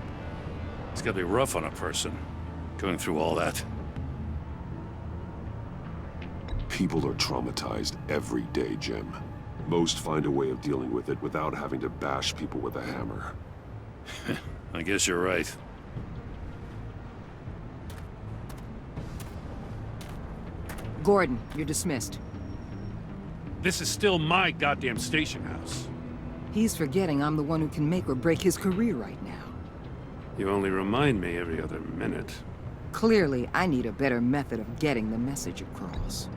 It's gotta be rough on a person, going through all that. People are traumatized every day, Jim. Most find a way of dealing with it without having to bash people with a hammer. I guess you're right. Gordon, you're dismissed. This is still my goddamn station house. He's forgetting I'm the one who can make or break his career right now. You only remind me every other minute. Clearly, I need a better method of getting the message across.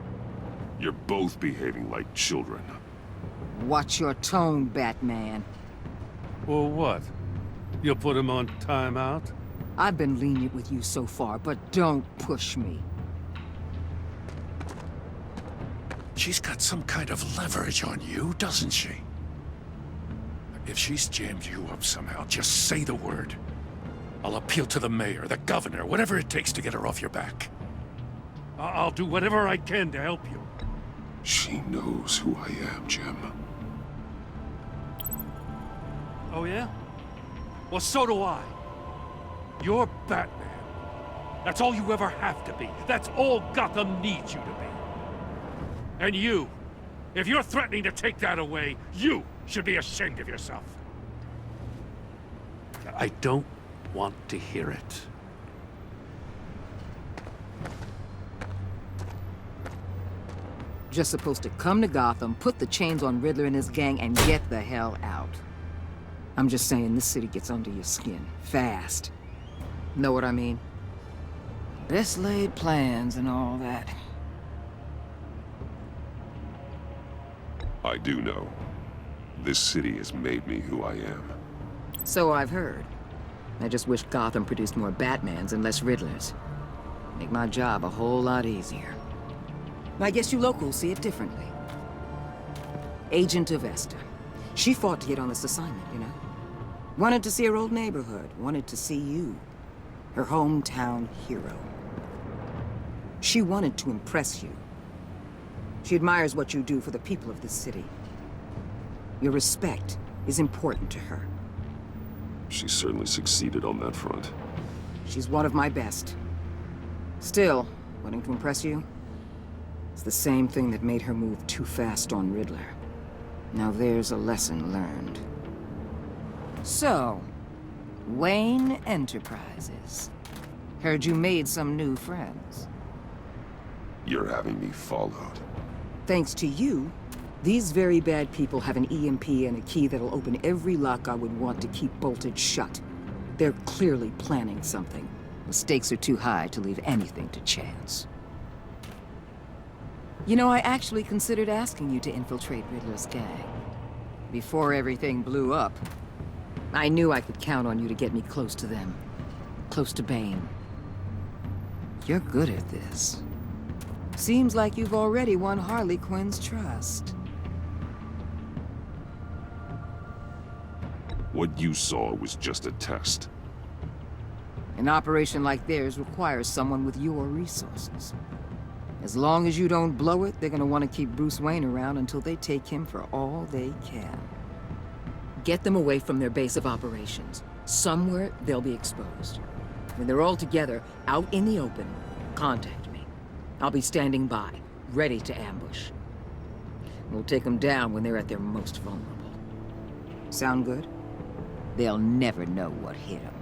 You're both behaving like children. Watch your tone, Batman. Well, what? You'll put him on timeout? I've been lenient with you so far, but don't push me. She's got some kind of leverage on you, doesn't she? If she's jammed you up somehow, just say the word. I'll appeal to the mayor, the governor, whatever it takes to get her off your back. I'll do whatever I can to help you. She knows who I am, Jim. Oh, yeah? Well, so do I. You're Batman. That's all you ever have to be. That's all Gotham needs you to be. And you, if you're threatening to take that away, you should be ashamed of yourself. I don't want to hear it. Just supposed to come to Gotham, put the chains on Riddler and his gang, and get the hell out. I'm just saying, this city gets under your skin. Fast. Know what I mean? Best laid plans and all that. I do know. This city has made me who I am. So I've heard. I just wish Gotham produced more Batmans and less Riddlers. Make my job a whole lot easier. I guess you locals see it differently. Agent Avesta. She fought to get on this assignment, you know? Wanted to see her old neighborhood. Wanted to see you. Her hometown hero. She wanted to impress you. She admires what you do for the people of this city. Your respect is important to her. She certainly succeeded on that front. She's one of my best. Still, wanting to impress you? It's the same thing that made her move too fast on Riddler. Now there's a lesson learned. So, Wayne Enterprises. Heard you made some new friends. You're having me followed. Thanks to you, these very bad people have an EMP and a key that'll open every lock I would want to keep bolted shut. They're clearly planning something. The stakes are too high to leave anything to chance. You know, I actually considered asking you to infiltrate Riddler's gang. Before everything blew up, I knew I could count on you to get me close to them. Close to Bane. You're good at this. Seems like you've already won Harley Quinn's trust. What you saw was just a test. An operation like theirs requires someone with your resources. As long as you don't blow it, they're gonna want to keep Bruce Wayne around until they take him for all they can. Get them away from their base of operations. Somewhere they'll be exposed. When they're all together, out in the open, contact me. I'll be standing by, ready to ambush. We'll take them down when they're at their most vulnerable. Sound good? They'll never know what hit them.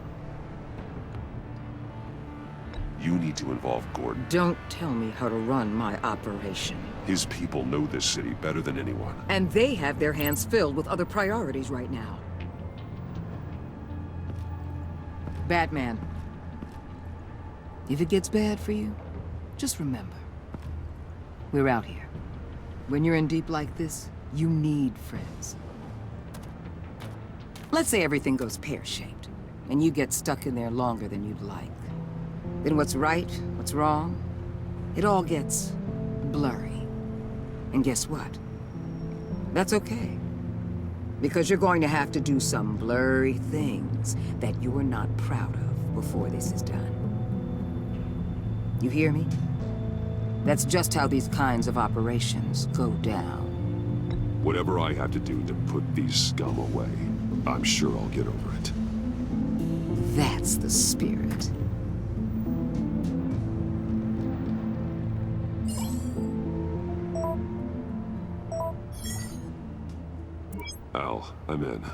You need to involve Gordon. Don't tell me how to run my operation. His people know this city better than anyone. And they have their hands filled with other priorities right now. Batman. If it gets bad for you, just remember. We're out here. When you're in deep like this, you need friends. Let's say everything goes pear-shaped, and you get stuck in there longer than you'd like. Then what's right, what's wrong, it all gets blurry. And guess what? That's okay. Because you're going to have to do some blurry things that you're not proud of before this is done. You hear me? That's just how these kinds of operations go down. Whatever I have to do to put these scum away, I'm sure I'll get over it. That's the spirit. Al, I'm in.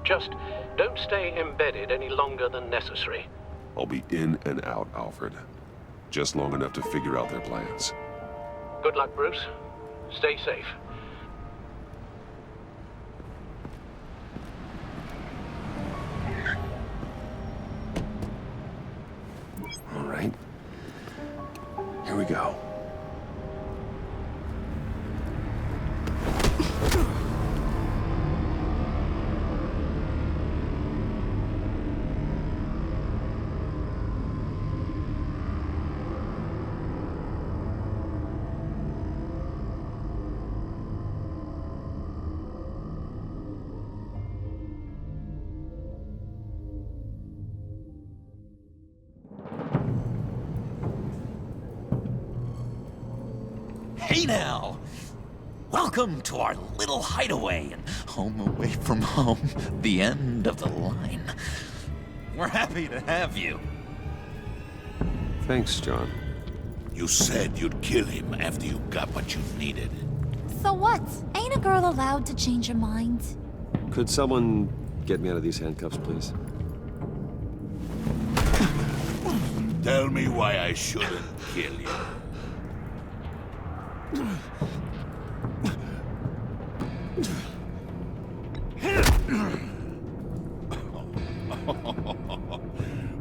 Just don't stay embedded any longer than necessary. I'll be in and out, Alfred. Just long enough to figure out their plans. Good luck, Bruce. Stay safe. All right. Here we go. Hey now! Welcome to our little hideaway and home away from home, the end of the line. We're happy to have you. Thanks, John. You said you'd kill him after you got what you needed. So what? Ain't a girl allowed to change her mind? Could someone get me out of these handcuffs, please? Tell me why I shouldn't kill you.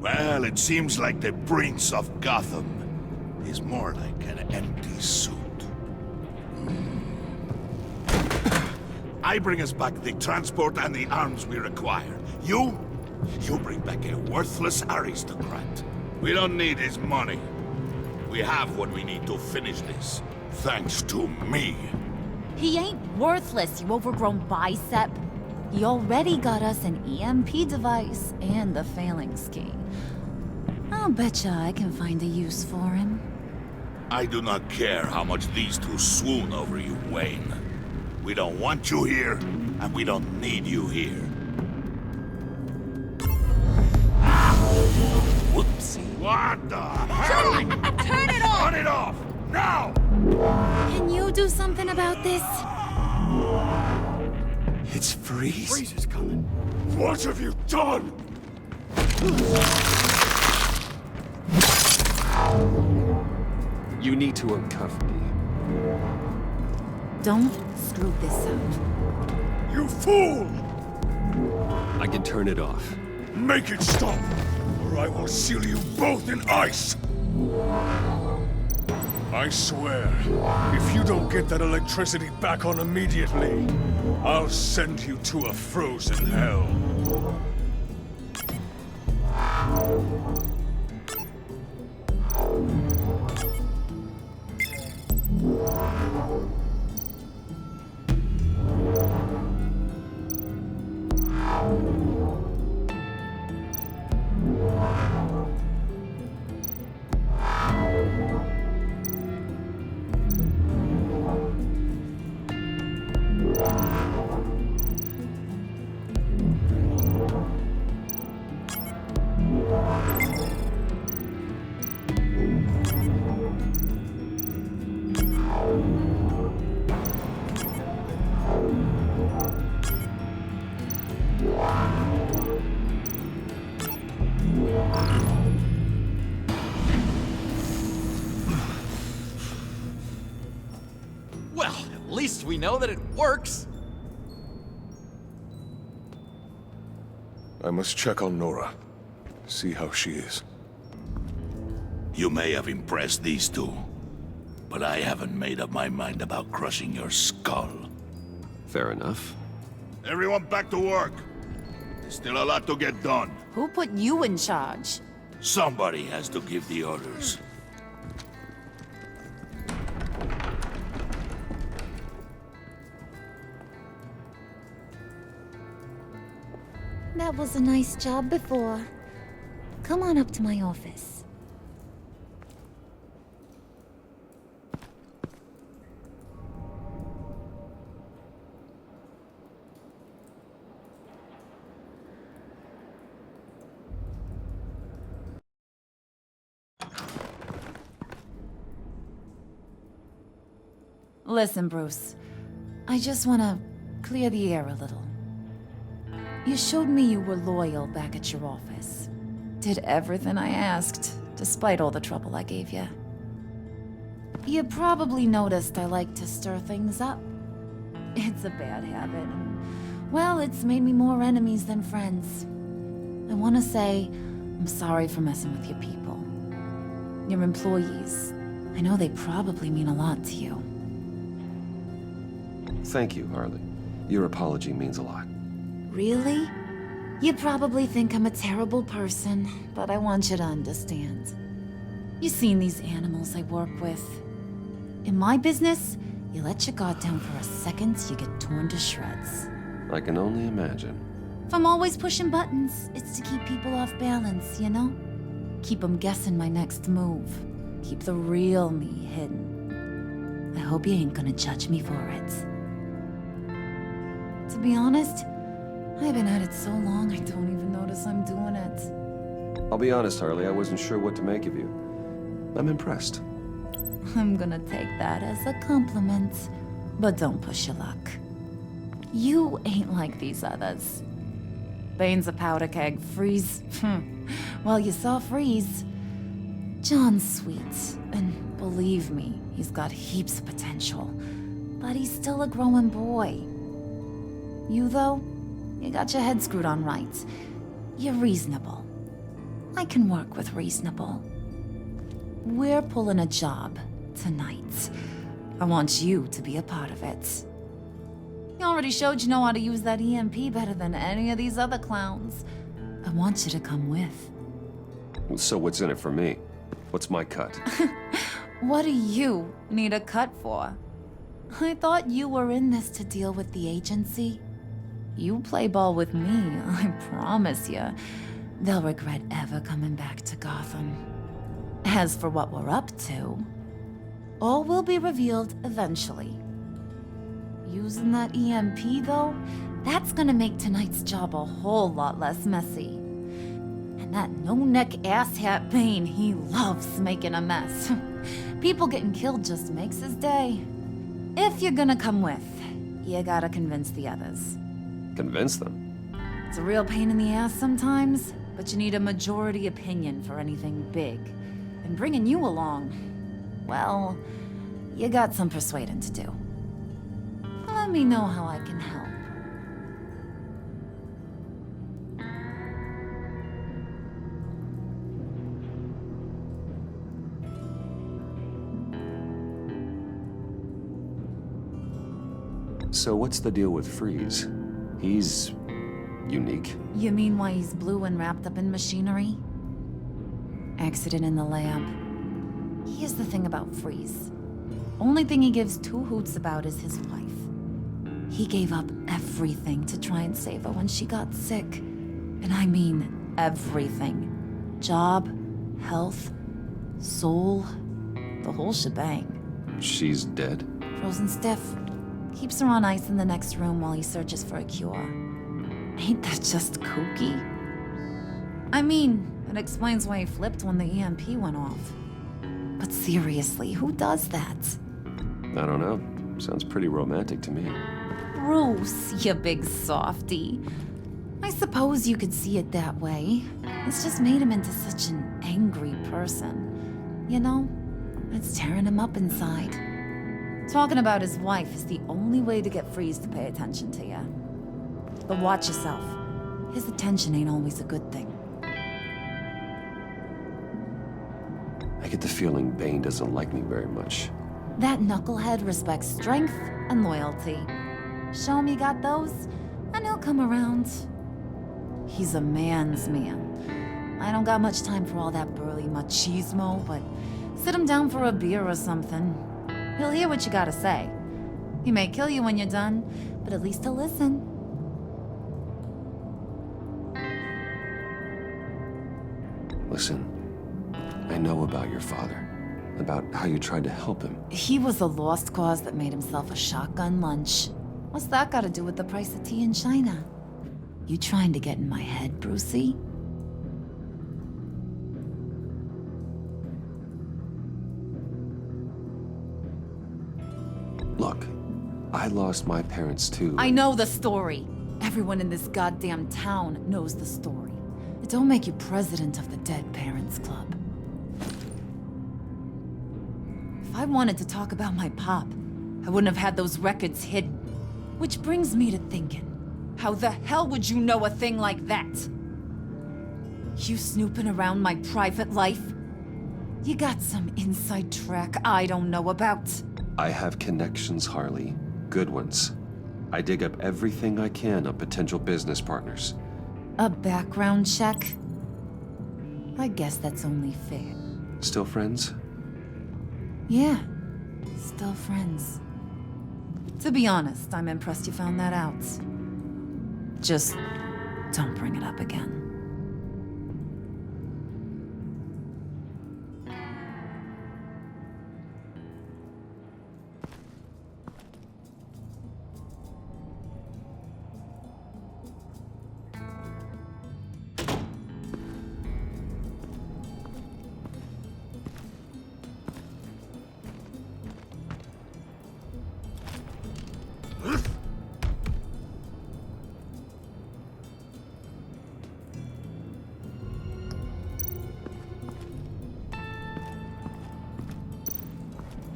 Well, it seems like the Prince of Gotham is more like an empty suit. I bring us back the transport and the arms we require. You bring back a worthless aristocrat. We don't need his money. We have what we need to finish this, thanks to me. He ain't worthless, you overgrown bicep. He already got us an EMP device and the phalanx key. I'll betcha I can find a use for him. I do not care how much these two swoon over you, Wayne. We don't want you here, and we don't need you here. Whoopsie. What the hell? Turn it off! Turn it off! Now! Can you do something about this? It's Freeze. Freeze is coming. What have you done? You need to uncuff me. Don't screw this up. You fool! I can turn it off. Make it stop, or I will seal you both in ice! I swear, if you don't get that electricity back on immediately, I'll send you to a frozen hell. least we know that it works. I must check on Nora. See how she is. You may have impressed these two, but I haven't made up my mind about crushing your skull. Fair enough. Everyone back to work. There's still a lot to get done. Who put you in charge? Somebody has to give the orders. That was a nice job before. Come on up to my office. Listen, Bruce. I just want to clear the air a little. You showed me you were loyal back at your office. Did everything I asked, despite all the trouble I gave you. You probably noticed I like to stir things up. It's a bad habit, and, well, it's made me more enemies than friends. I want to say I'm sorry for messing with your people. Your employees. I know they probably mean a lot to you. Thank you, Harley. Your apology means a lot. Really? You probably think I'm a terrible person, but I want you to understand. You've seen these animals I work with. In my business, you let your guard down for a second, you get torn to shreds. I can only imagine. If I'm always pushing buttons, it's to keep people off balance, you know? Keep them guessing my next move. Keep the real me hidden. I hope you ain't gonna judge me for it. To be honest, I've been at it so long I don't even notice I'm doing it. I'll be honest, Harley, I wasn't sure what to make of you. I'm impressed. I'm gonna take that as a compliment, but don't push your luck. You ain't like these others. Bane's a powder keg, Freeze. Well, you saw Freeze. John's sweet, and believe me, he's got heaps of potential. But he's still a growing boy. You, though, you got your head screwed on right. You're reasonable. I can work with reasonable. We're pulling a job tonight. I want you to be a part of it. You already showed you know how to use that EMP better than any of these other clowns. I want you to come with. So what's in it for me? What's my cut? What do you need a cut for? I thought you were in this to deal with the agency. You play ball with me, I promise you. They'll regret ever coming back to Gotham. As for what we're up to, all will be revealed eventually. Using that EMP, though, that's gonna make tonight's job a whole lot less messy. And that no-neck asshat Bane, he loves making a mess. People getting killed just makes his day. If you're gonna come with, you gotta convince the others. Convince them? It's a real pain in the ass sometimes, but you need a majority opinion for anything big. And bringing you along, well, you got some persuading to do. Let me know how I can help. So what's the deal with Freeze? He's unique. You mean why he's blue and wrapped up in machinery? Accident in the lab. Here's the thing about Freeze. Only thing he gives two hoots about is his wife. He gave up everything to try and save her when she got sick. And I mean everything. Job, health, soul, the whole shebang. She's dead? Frozen stiff. Keeps her on ice in the next room while he searches for a cure. Ain't that just kooky? I mean, it explains why he flipped when the EMP went off. But seriously, who does that? I don't know. Sounds pretty romantic to me. Bruce, you big softy. I suppose you could see it that way. It's just made him into such an angry person. You know, it's tearing him up inside. Talking about his wife is the only way to get Freeze to pay attention to you. But watch yourself. His attention ain't always a good thing. I get the feeling Bane doesn't like me very much. That knucklehead respects strength and loyalty. Show him you got those, and he'll come around. He's a man's man. I don't got much time for all that burly machismo, but sit him down for a beer or something. He'll hear what you gotta say. He may kill you when you're done, but at least he'll listen. Listen, I know about your father, about how you tried to help him. He was a lost cause that made himself a shotgun lunch. What's that got to do with the price of tea in China? You trying to get in my head, Brucey? Look, I lost my parents too. I know the story. Everyone in this goddamn town knows the story. It don't make you president of the Dead Parents Club. If I wanted to talk about my pop, I wouldn't have had those records hidden. Which brings me to thinking, how the hell would you know a thing like that? You snooping around my private life? You got some inside track I don't know about. I have connections, Harley. Good ones. I dig up everything I can on potential business partners. A background check? I guess that's only fair. Still friends? Yeah, still friends. To be honest, I'm impressed you found that out. Just don't bring it up again.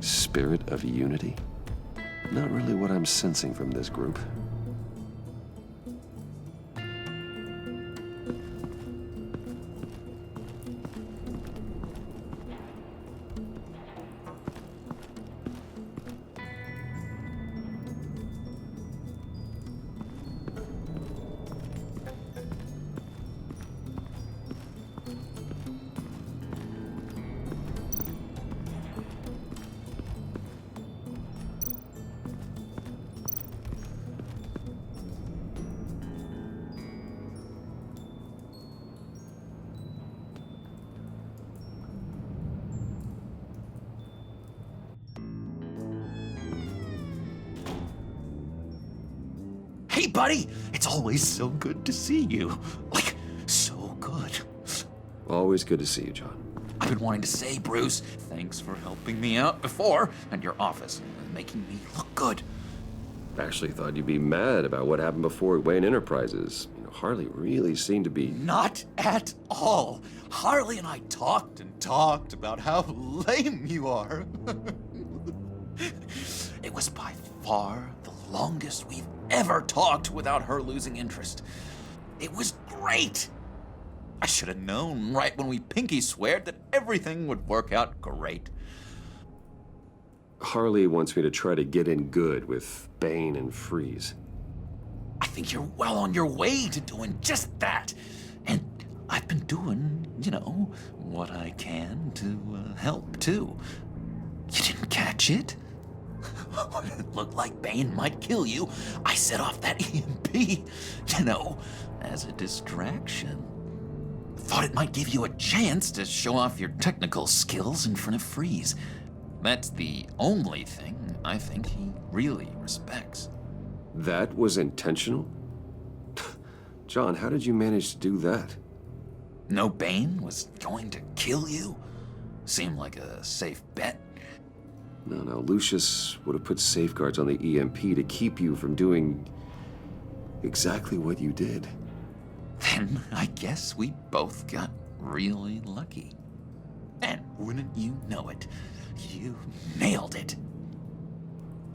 Spirit of unity? Not really what I'm sensing from this group. Hey, buddy! It's always so good to see you. Like, so good. Always good to see you, John. I've been wanting to say, Bruce, thanks for helping me out before, and your office, making me look good. Actually thought you'd be mad about what happened before Wayne Enterprises. You know, Harley really seemed to be... Not at all. Harley and I talked and talked about how lame you are. It was by far the longest we've ever talked without her losing interest. It was great. I should have known right when we pinky sweared that everything would work out great. Harley wants me to try to get in good with Bane and Freeze. I think you're well on your way to doing just that. And I've been doing, you know, what I can to help, too. You didn't catch it? When it looked like Bane might kill you, I set off that EMP, you know, as a distraction. Thought it might give you a chance to show off your technical skills in front of Freeze. That's the only thing I think he really respects. That was intentional? John, how did you manage to do that? No, Bane was going to kill you? Seemed like a safe bet. No, Lucius would have put safeguards on the EMP to keep you from doing exactly what you did. Then I guess we both got really lucky. And wouldn't you know it, you nailed it.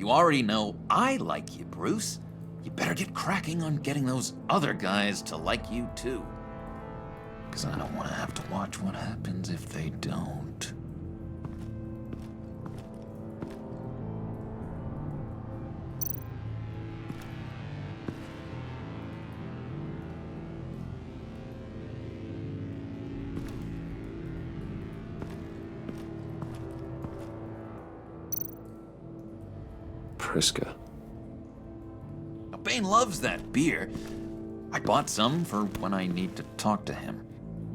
You already know I like you, Bruce. You better get cracking on getting those other guys to like you too. Because I don't want to have to watch what happens if they don't. Priska. Bane loves that beer. I bought some for when I need to talk to him.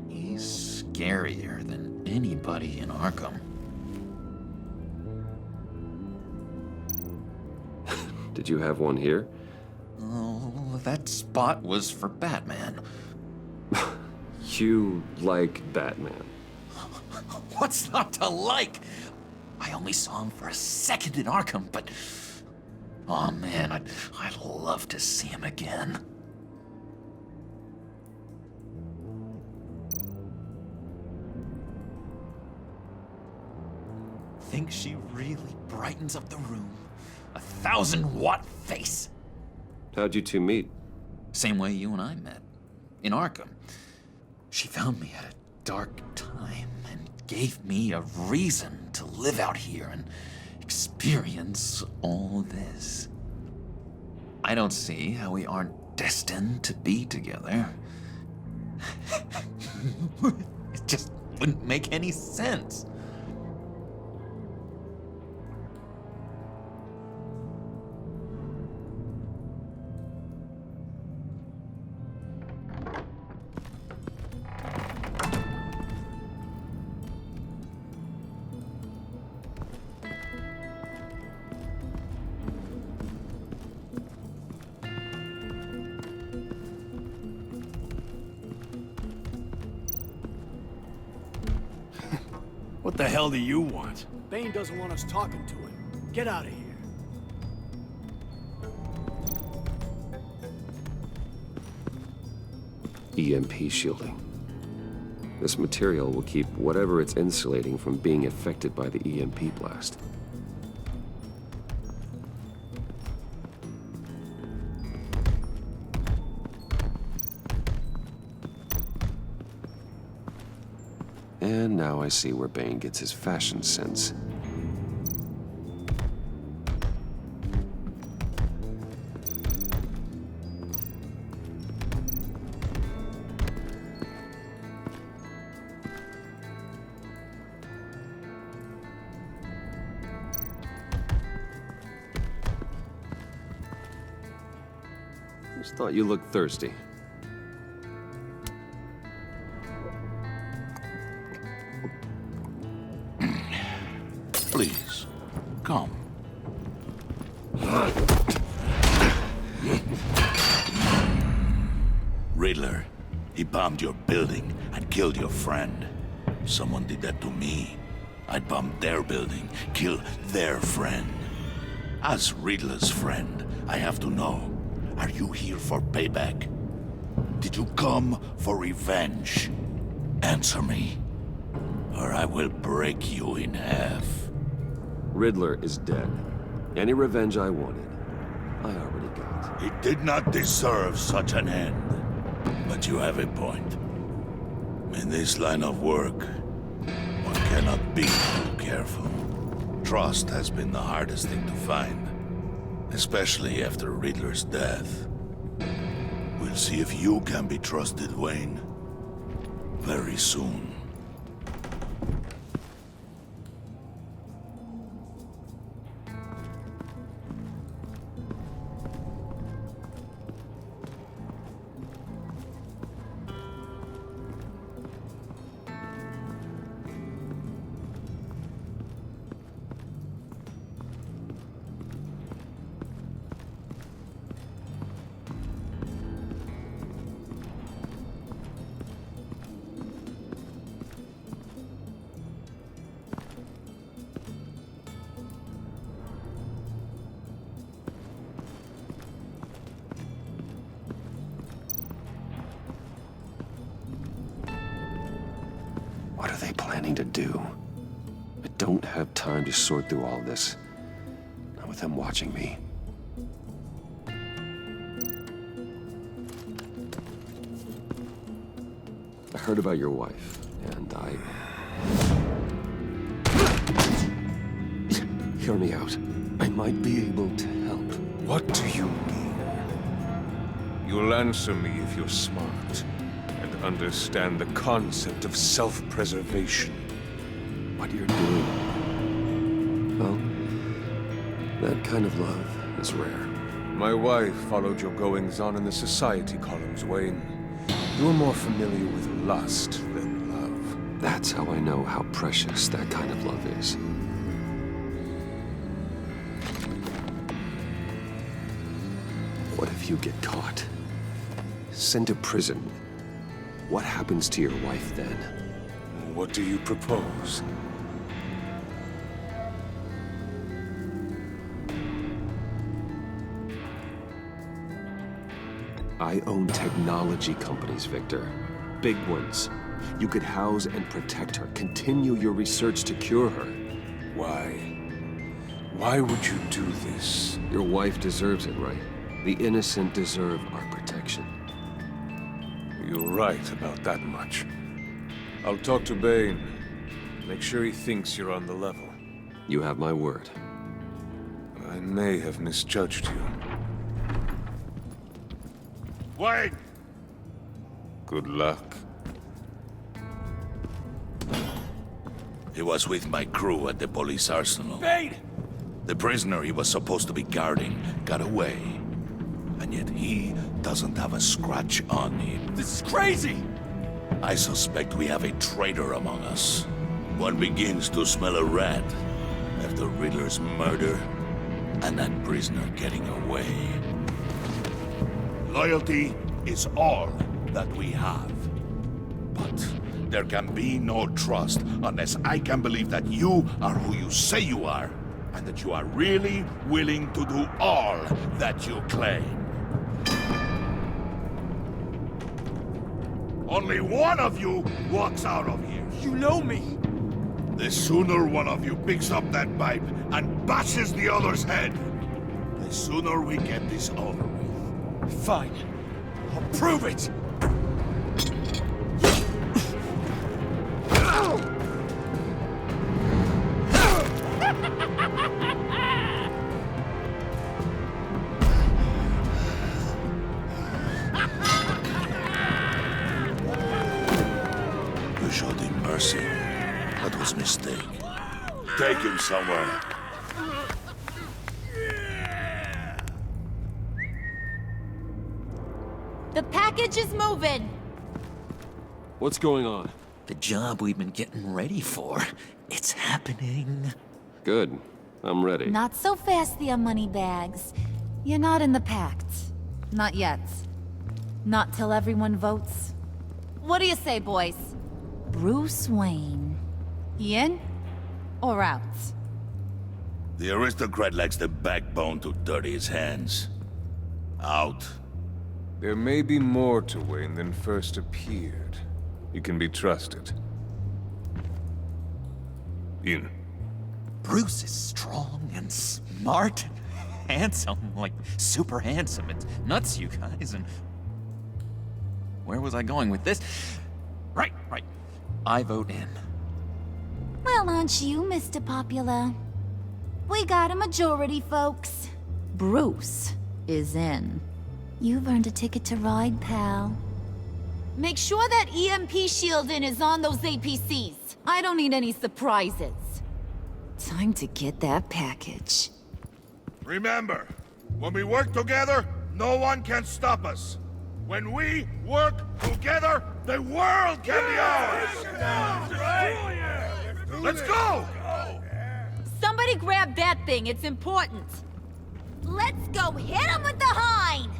He's scarier than anybody in Arkham. Did you have one here? Oh, that spot was for Batman. You like Batman? What's not to like? I only saw him for a second in Arkham, but... oh man, I'd love to see him again. Think she really brightens up the room. 1,000-watt face. How'd you two meet? Same way you and I met. In Arkham. She found me at a dark time and gave me a reason to live out here and experience all this. I don't see how we aren't destined to be together. It just wouldn't make any sense. What the hell do you want? Bane doesn't want us talking to him. Get out of here. EMP shielding. This material will keep whatever it's insulating from being affected by the EMP blast. And now I see where Bane gets his fashion sense. Just thought you looked thirsty. Please, come. Riddler, he bombed your building and killed your friend. Someone did that to me. I'd bomb their building, kill their friend. As Riddler's friend, I have to know, are you here for payback? Did you come for revenge? Answer me, or I will break you in half. Riddler is dead. Any revenge I wanted, I already got. He did not deserve such an end. But you have a point. In this line of work, one cannot be too careful. Trust has been the hardest thing to find, especially after Riddler's death. We'll see if you can be trusted, Wayne, very soon. What are they planning to do? I don't have time to sort through all this. Not with them watching me. I heard about your wife, and Hear me out. I might be able to help. What do you mean? You'll answer me if you're smart and understand the concept of self-preservation. What you're doing. Well, that kind of love is rare. My wife followed your goings-on in the society columns, Wayne. You're more familiar with lust than love. That's how I know how precious that kind of love is. What if you get caught? Sent to prison? What happens to your wife then? What do you propose? I own technology companies, Victor. Big ones. You could house and protect her, continue your research to cure her. Why? Why would you do this? Your wife deserves it, right? The innocent deserve our protection. You're right about that much. I'll talk to Bane. Make sure he thinks you're on the level. You have my word. I may have misjudged you. Wayne! Good luck. He was with my crew at the police arsenal. Bane! The prisoner he was supposed to be guarding got away. And yet he doesn't have a scratch on him. This is crazy! I suspect we have a traitor among us. One begins to smell a rat after Riddler's murder and that prisoner getting away. Loyalty is all that we have. But there can be no trust unless I can believe that you are who you say you are, and that you are really willing to do all that you claim. Only one of you walks out of here. You know me. The sooner one of you picks up that pipe and bashes the other's head, the sooner we get this over with. Fine. I'll prove it! You showed him mercy. That was a mistake. Take him somewhere. The package is moving! What's going on? The job we've been getting ready for. It's happening. Good. I'm ready. Not so fast, the Moneybags. You're not in the pact. Not yet. Not till everyone votes. What do you say, boys? Bruce Wayne. He in? Or out? The aristocrat lacks the backbone to dirty his hands. Out. There may be more to Wayne than first appeared. You can be trusted. In. Bruce is strong and smart and handsome, like super handsome. It's nuts, you guys, and... Where was I going with this? Right. I vote in. Well, aren't you, Mr. Popular? We got a majority, folks. Bruce is in. You've earned a ticket to ride, pal. Make sure that EMP shielding is on those APCs. I don't need any surprises. Time to get that package. Remember, when we work together, no one can stop us. When we work together, the world can be ours! Let's go! Somebody grab that thing, it's important. Let's go hit him with the hind!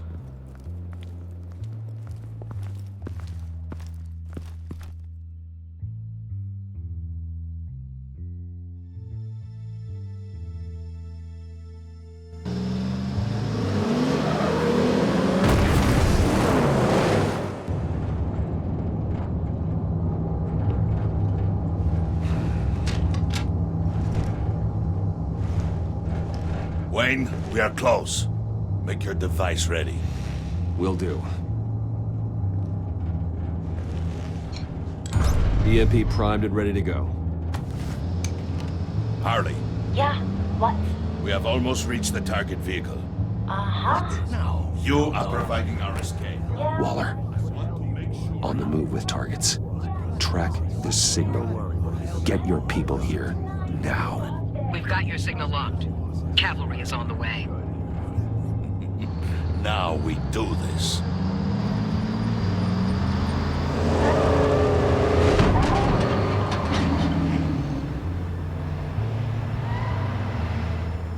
Wayne, we are close. Make your device ready. Will do. EMP primed and ready to go. Harley. Yeah, what? We have almost reached the target vehicle. Uh-huh. Now, you are providing our escape. Yeah. Waller, on the move with targets. Track the signal. Get your people here, now. We've got your signal locked. Cavalry is on the way. Now we do this.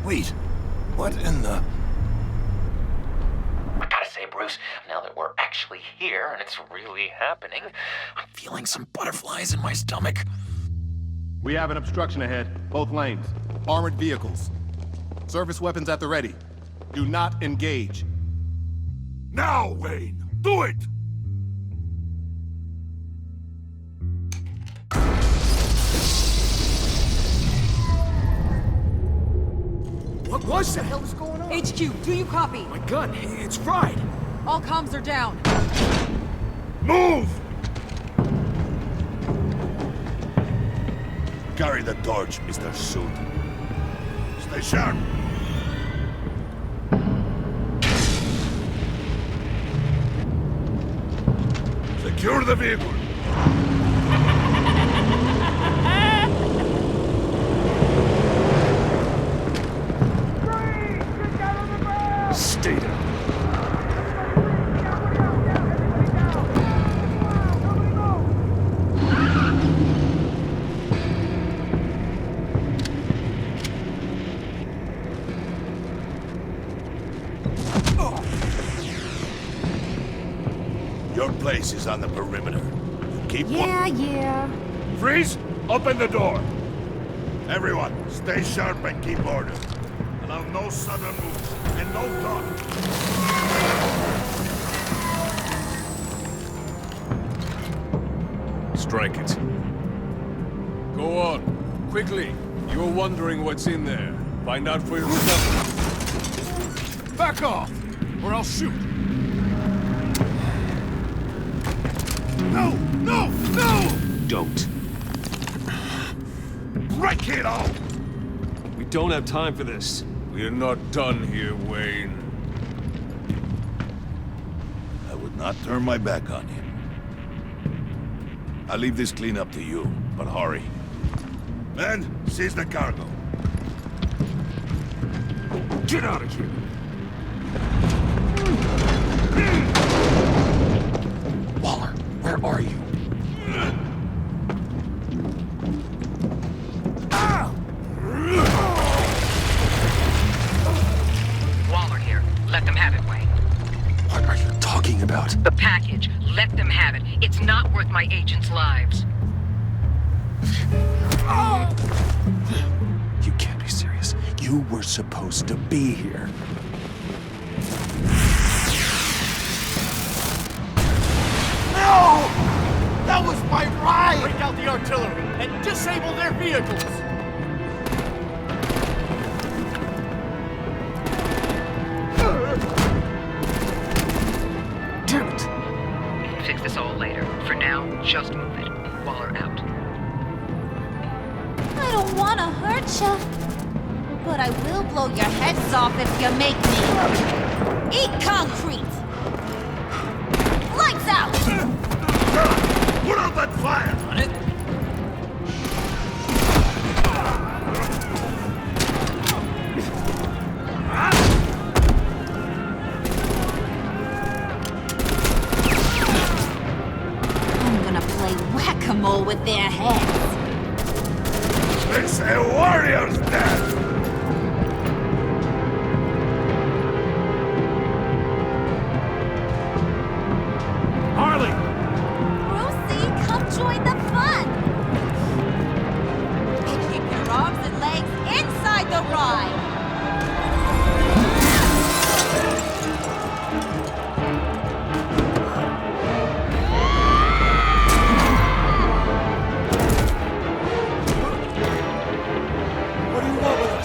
Wait, what in the... I gotta say, Bruce, now that we're actually here and it's really happening, I'm feeling some butterflies in my stomach. We have an obstruction ahead, both lanes. Armored vehicles. Service weapons at the ready. Do not engage. Now, Wayne! Do it! What the hell is going on? HQ, do you copy? My gun, it's fried. All comms are down. Move! Carry the torch, Mr. Suit. Stay sharp. Secure the vehicle. Stay down. Your place is on the perimeter. Keep Yeah. Freeze! Open the door. Everyone, stay sharp and keep order. Allow no sudden moves and no talk. Strike it. Go on. Quickly. You're wondering what's in there. Find out for yourself. Back off, or I'll shoot. No! No! No! Don't. Break it all! We don't have time for this. We're not done here, Wayne. I would not turn my back on him. I'll leave this cleanup to you, but hurry. Men, seize the cargo. Get out of here! Waller, where are you? Waller here. Let them have it, Wayne. What are you talking about? The package. Let them have it. It's not worth my agents' lives. You can't be serious. You were supposed to be here. No! That was my ride! Break out the artillery and disable their vehicles! Damn it! Fix this all later. For now, just move it. Waller out. I don't want to hurt you, but I will blow your heads off if you make me. Eat concrete! Lights out! Put out that fire! On it. I'm gonna play whack-a-mole with their heads. It's a warrior's death! Harley! Brucey, come join the fun! Keep your arms and legs inside the ride! What do you want with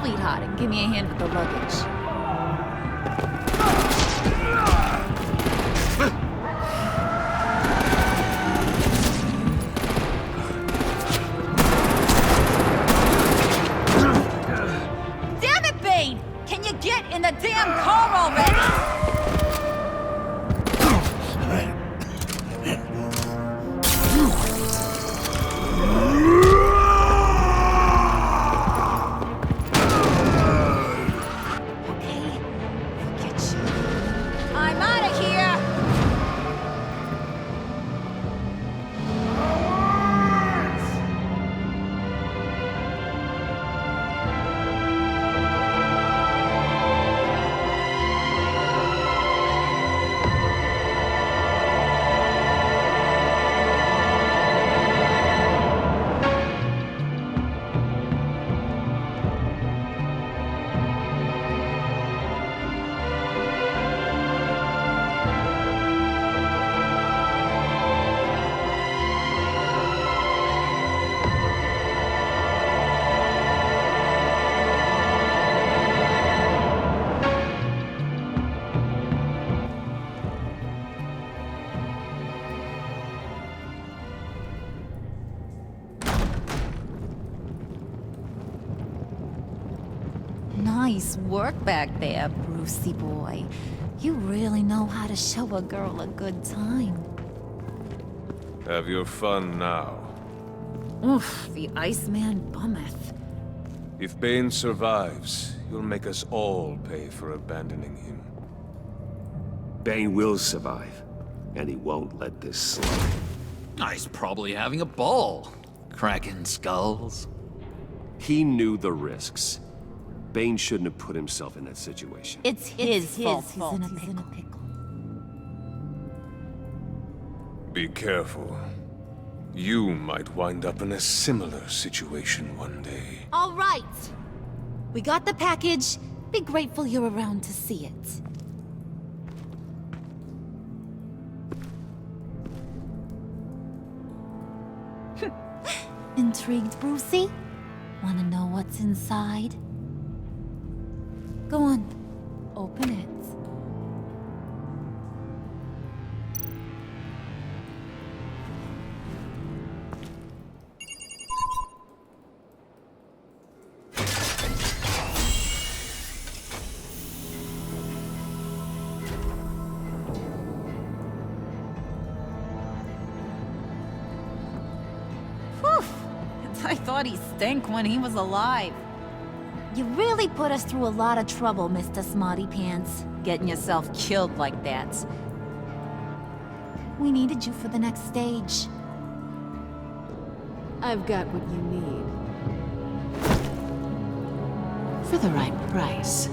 sweetheart, and give me a hand with the luggage. Damn it, Bane! Can you get in the damn car already? Nice work back there, Brucey boy. You really know how to show a girl a good time. Have your fun now. Oof, the Iceman bummeth. If Bane survives, you'll make us all pay for abandoning him. Bane will survive, and he won't let this slide. He's probably having a ball. Cracking skulls. He knew the risks. Bane shouldn't have put himself in that situation. It's his fault. He's in a pickle. Be careful. You might wind up in a similar situation one day. All right. We got the package. Be grateful you're around to see it. Intrigued, Brucey? Wanna know what's inside? Go on. Open it. I thought he stank when he was alive. You really put us through a lot of trouble, Mr. Smarty Pants. Getting yourself killed like that. We needed you for the next stage. I've got what you need. For the right price.